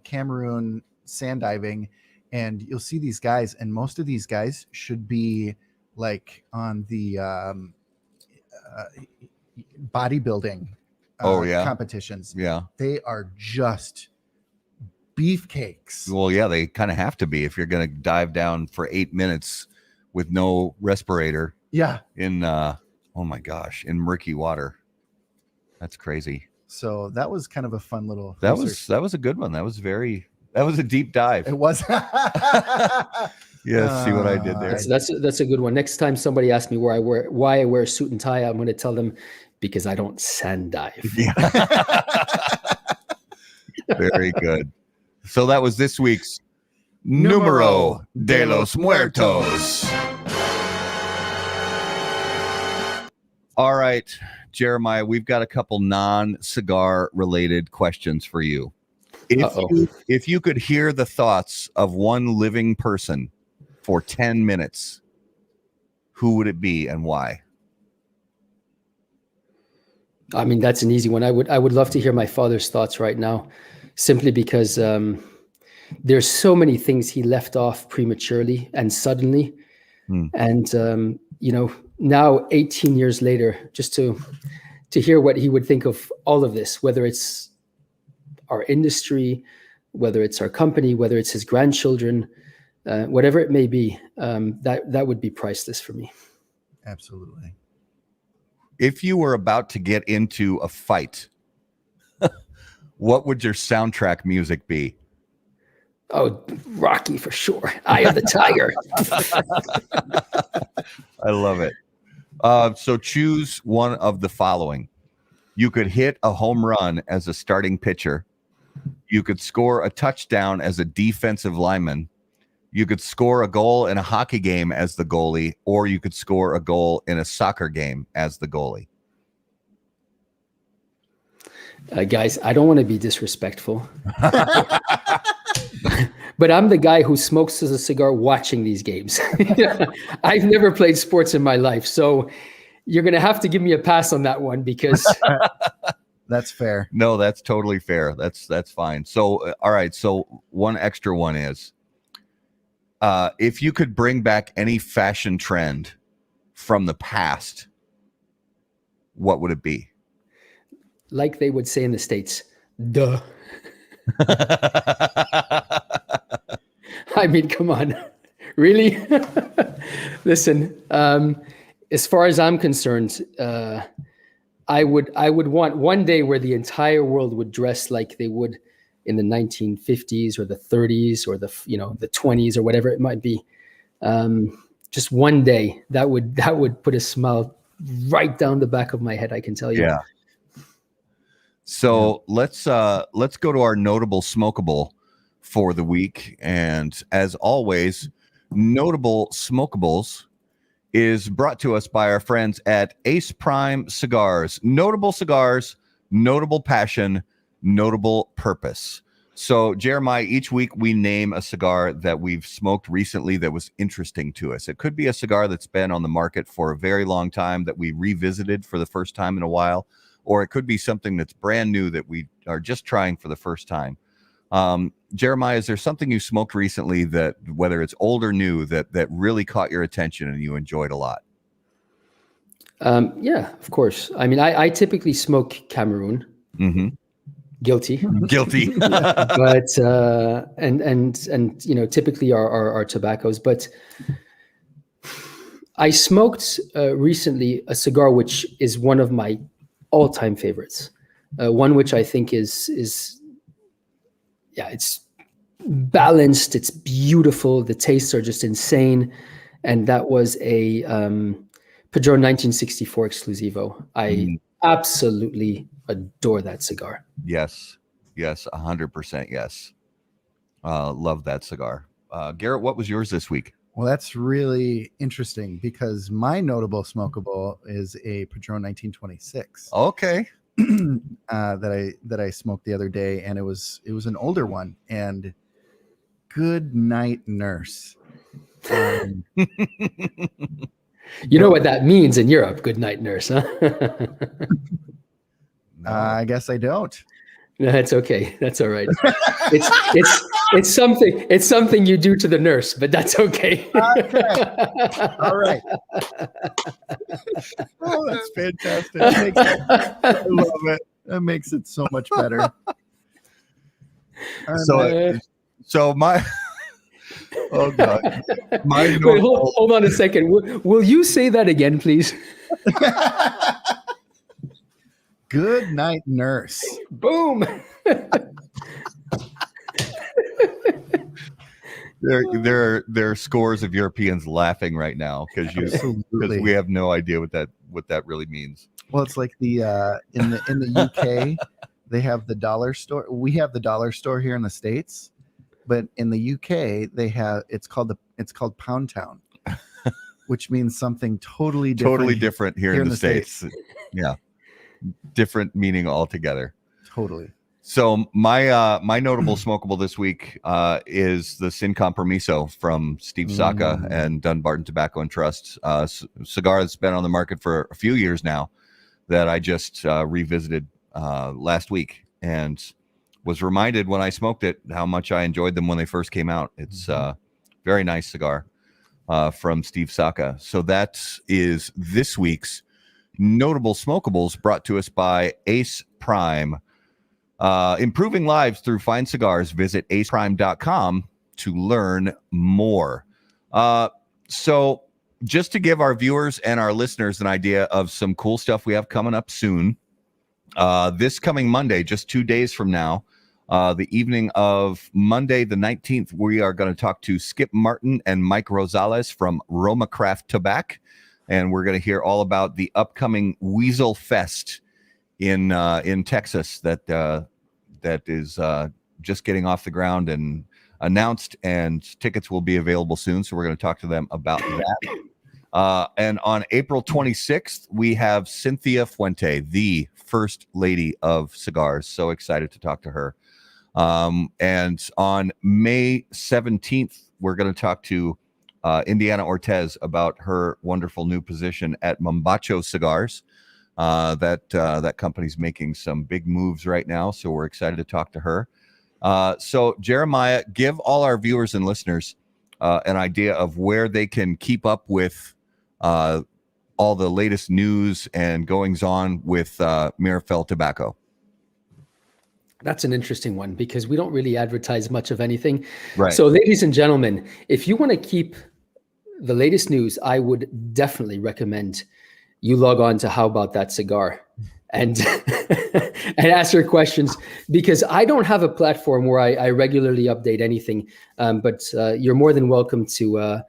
Cameroon sand diving, and you'll see these guys, and most of these guys should be like on the bodybuilding competitions. Yeah. They are just beefcakes. Well, yeah, they kind of have to be if you're going to dive down for 8 minutes with no respirator. Yeah. In oh my gosh, in murky water. That's crazy. So that was kind of a fun little. That was a good one. That was a deep dive. It was. Yeah, see what I did there. That's a good one. Next time somebody asks me why I wear a suit and tie, I'm going to tell them because I don't sand dive. Yeah. Very good. So that was this week's Numero de los Muertos. All right, Jeremiah, we've got a couple non-cigar related questions for you. If you could hear the thoughts of one living person for 10 minutes, who would it be and why? I mean, that's an easy one. I would love to hear my father's thoughts right now, simply because there's so many things he left off prematurely and suddenly. And, now 18 years later, just to hear what he would think of all of this, whether it's our industry, whether it's our company, whether it's his grandchildren, whatever it may be, that would be priceless for me. Absolutely. If you were about to get into a fight, what would your soundtrack music be? Oh, Rocky for sure. Eye of the Tiger. I love it. So choose one of the following. You could hit a home run as a starting pitcher. You could score a touchdown as a defensive lineman. You could score a goal in a hockey game as the goalie, or you could score a goal in a soccer game as the goalie. Guys, I don't want to be disrespectful, but I'm the guy who smokes a cigar watching these games. I've never played sports in my life, so you're going to have to give me a pass on that one because that's fair. No, that's totally fair. That's fine. So, all right. So one extra one is, if you could bring back any fashion trend from the past, what would it be? Like they would say in the States, duh. I mean, come on. Really? Listen, as far as I'm concerned, I would want one day where the entire world would dress like they would in the 1950s or the 30s or the 20s or whatever it might be. Just one day that would put a smile right down the back of my head, I can tell you. Yeah. So let's go to our notable smokable for the week. And as always, notable smokables is brought to us by our friends at Ace Prime Cigars. Notable cigars, notable passion, notable purpose. So Jeremiah, each week we name a cigar that we've smoked recently that was interesting to us. It could be a cigar that's been on the market for a very long time that we revisited for the first time in a while, or it could be something that's brand new that we are just trying for the first time. Jeremiah, is there something you smoked recently that, whether it's old or new, that really caught your attention and you enjoyed a lot? Yeah, of course. I mean, I typically smoke Cameroon. Mm-hmm. Guilty. But and typically our tobaccos. But I smoked recently a cigar which is one of my all-time favorites. One which I think is it's balanced. It's beautiful. The tastes are just insane. And that was a Padron 1964 Exclusivo. I absolutely adore that cigar. Yes, 100% yes. Love that cigar. Garrett, what was yours this week? Well, that's really interesting because my notable smokable is a Padron 1926. Okay. that I smoked the other day, and it was an older one. And Good Night Nurse. You know what that means in Europe, good night nurse, huh? No. I guess I don't. No, that's okay. That's all right. It's something you do to the nurse, but that's okay. All right. Oh, that's fantastic. I love it. That makes it so much better. So my oh god, my Wait, hold on a second. Will you say that again, please? Good Night Nurse. Boom. There are scores of Europeans laughing right now because we have no idea what that really means. Well, it's like the in the UK they have the dollar store. We have the dollar store here in the States, but in the UK it's called Pound Town, which means something totally different here in the States. Yeah, different meaning altogether. Totally. So my notable smokable this week is the Sin Compromiso from Steve Saka and Dunbarton Tobacco and Trust, cigar that's been on the market for a few years now, that I just revisited last week and was reminded when I smoked it how much I enjoyed them when they first came out. It's a very nice cigar from Steve Saka. So that is this week's notable smokables, brought to us by Ace Prime. Improving lives through fine cigars. Visit aceprime.com to learn more. So just to give our viewers and our listeners an idea of some cool stuff we have coming up soon, this coming Monday, just 2 days from now, the evening of Monday the 19th, we are going to talk to Skip Martin and Mike Rosales from Roma Craft Tobacco, and we're going to hear all about the upcoming Weasel Fest in Texas that is just getting off the ground and announced, and tickets will be available soon. So we're going to talk to them about that. And on April 26th, we have Cynthia Fuente, the first lady of cigars. So excited to talk to her. And on May 17th, we're going to talk to Indiana Ortez about her wonderful new position at Mombacho Cigars. That company's making some big moves right now, so we're excited to talk to her. So Jeremiah, give all our viewers and listeners an idea of where they can keep up with all the latest news and goings on with Meerapfel Tobacco. That's an interesting one because we don't really advertise much of anything. Right. So, ladies and gentlemen, if you want to keep the latest news, I would definitely recommend you log on to How About That Cigar and and ask your questions, because I don't have a platform where I regularly update anything. But you're more than welcome to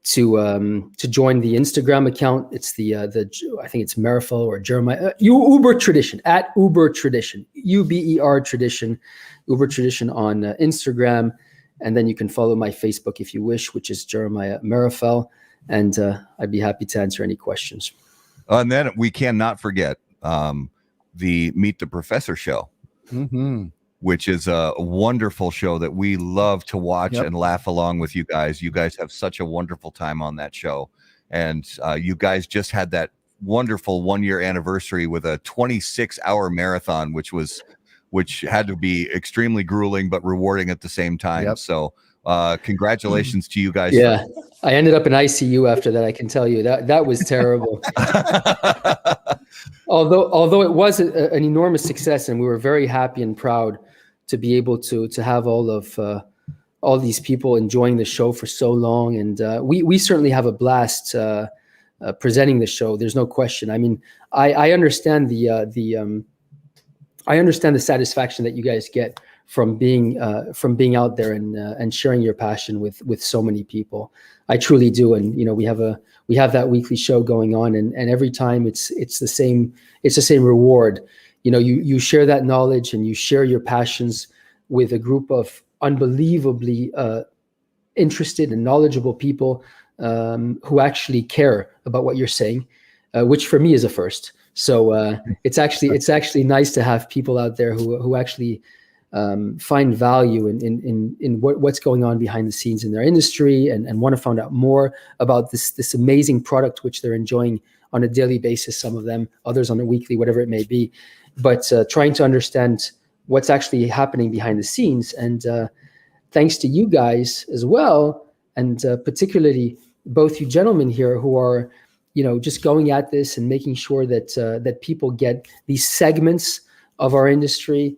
join the Instagram account. It's the I think it's Meerapfel or Jeremiah Uber Tradition at Uber Tradition, UBER Tradition, Uber Tradition on Instagram, and then you can follow my Facebook if you wish, which is Jeremiah Meerapfel, and I'd be happy to answer any questions. And then we cannot forget the Meet the Professor show, which is a wonderful show that we love to watch and laugh along with you guys. You guys have such a wonderful time on that show. And you guys just had that wonderful 1-year anniversary with a 26-hour marathon, which had to be extremely grueling but rewarding at the same time. So congratulations to you guys. Yeah, I ended up in ICU after that. I can tell you that was terrible. although it was an enormous success, and we were very happy and proud to be able to have all these people enjoying the show for so long, and we certainly have a blast presenting the show. There's no question. I mean, I understand the satisfaction that you guys get from being out there and sharing your passion with so many people. I truly do. And we have that weekly show going on, and every time it's the same reward. You share that knowledge and you share your passions with a group of unbelievably interested and knowledgeable people who actually care about what you're saying, which for me is a first. So it's actually nice to have people out there who actually find value in what's going on behind the scenes in their industry, and want to find out more about this amazing product which they're enjoying on a daily basis. Some of them, others on a weekly, whatever it may be, but trying to understand what's actually happening behind the scenes. And thanks to you guys as well, and particularly both you gentlemen here who are just going at this and making sure that people get these segments of our industry.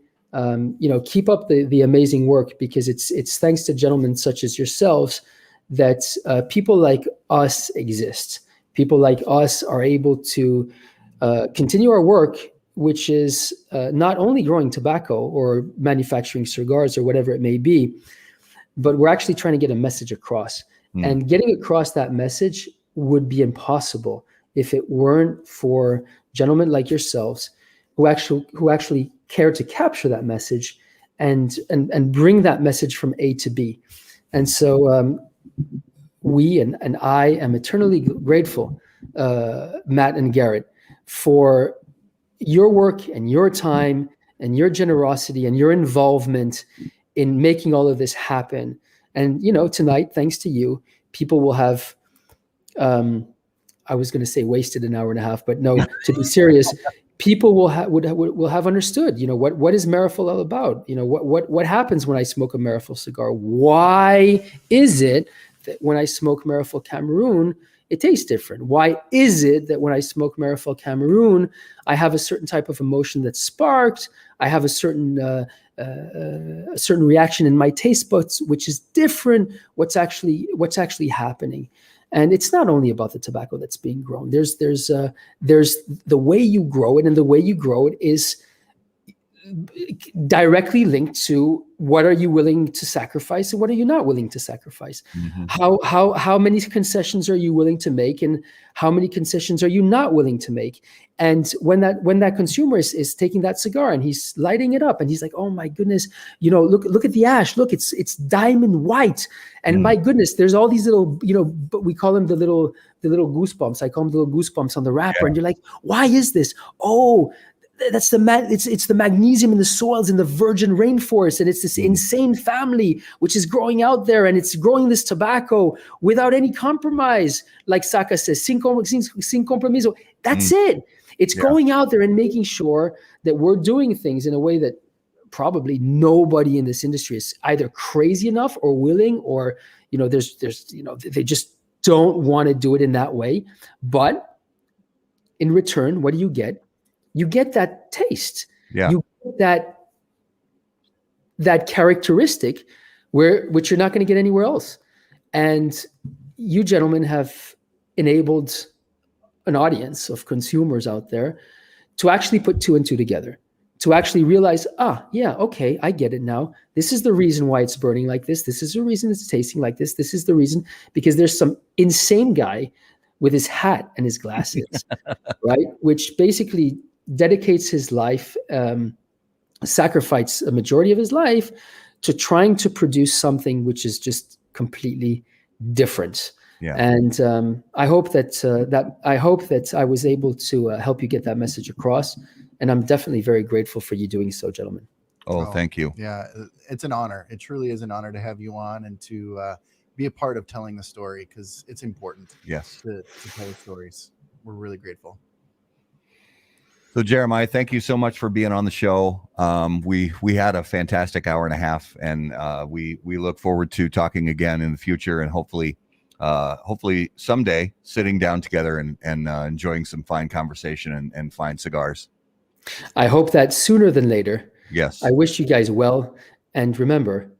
Keep up the amazing work, because it's thanks to gentlemen such as yourselves that people like us exist. People like us are able to continue our work, which is not only growing tobacco or manufacturing cigars or whatever it may be, but we're actually trying to get a message across. And getting across that message would be impossible if it weren't for gentlemen like yourselves who actually care to capture that message and bring that message from A to B. And so we and I am eternally grateful, Matt and Garrett, for your work and your time and your generosity and your involvement in making all of this happen. And tonight, thanks to you, people will have I was going to say wasted an hour and a half, but no, to be serious, people will have understood, what is Meerapfel all about? What happens when I smoke a Meerapfel cigar? Why is it that when I smoke Meerapfel Cameroon, it tastes different? Why is it that when I smoke Meerapfel Cameroon, I have a certain type of emotion that's sparked? I have a certain reaction in my taste buds, which is different. What's actually happening? And it's not only about the tobacco that's being grown. There's the way you grow it, and the way you grow it is directly linked to what are you willing to sacrifice and what are you not willing to sacrifice. How many concessions are you willing to make, and how many concessions are you not willing to make? And when that consumer is taking that cigar and he's lighting it up and he's like, oh my goodness, look at the ash, look, it's diamond white, and my goodness, there's all these little, but we call them the little goosebumps. I call them the little goosebumps on the wrapper. And you're like, why is this? Oh, that's it's the magnesium in the soils in the virgin rainforest, and it's this insane family which is growing out there, and it's growing this tobacco without any compromise, like Saka says, sin compromiso. That's it. It's going out there and making sure that we're doing things in a way that probably nobody in this industry is either crazy enough or willing, or there's they just don't want to do it in that way. But in return, what do you get? You get that taste. You get that characteristic which you're not going to get anywhere else. And you gentlemen have enabled an audience of consumers out there to actually put two and two together, to actually realize, okay, I get it now. This is the reason why it's burning like this. This is the reason it's tasting like this. This is the reason, because there's some insane guy with his hat and his glasses, right? Which basically dedicates his life, sacrifices a majority of his life to trying to produce something which is just completely different. And I hope that I was able to help you get that message across, and I'm definitely very grateful for you doing so, gentlemen. Oh, thank you. Yeah, it's an honor. It truly is an honor to have you on and to be a part of telling the story, because it's important. Yes, to tell the stories. We're really grateful. So Jeremiah, thank you so much for being on the show. We had a fantastic hour and a half, and we look forward to talking again in the future, and hopefully someday sitting down together and enjoying some fine conversation and fine cigars. I hope that sooner than later. Yes. I wish you guys well, and remember,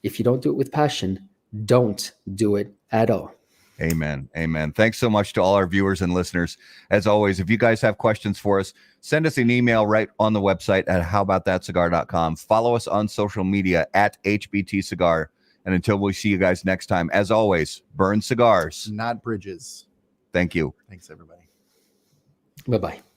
if you don't do it with passion, don't do it at all. Amen. Amen. Thanks so much to all our viewers and listeners. As always, if you guys have questions for us, send us an email right on the website at howaboutthatcigar.com. Follow us on social media at HBT Cigar. And until we see you guys next time, as always, burn cigars, Not bridges. Thank you. Thanks, everybody. Bye-bye.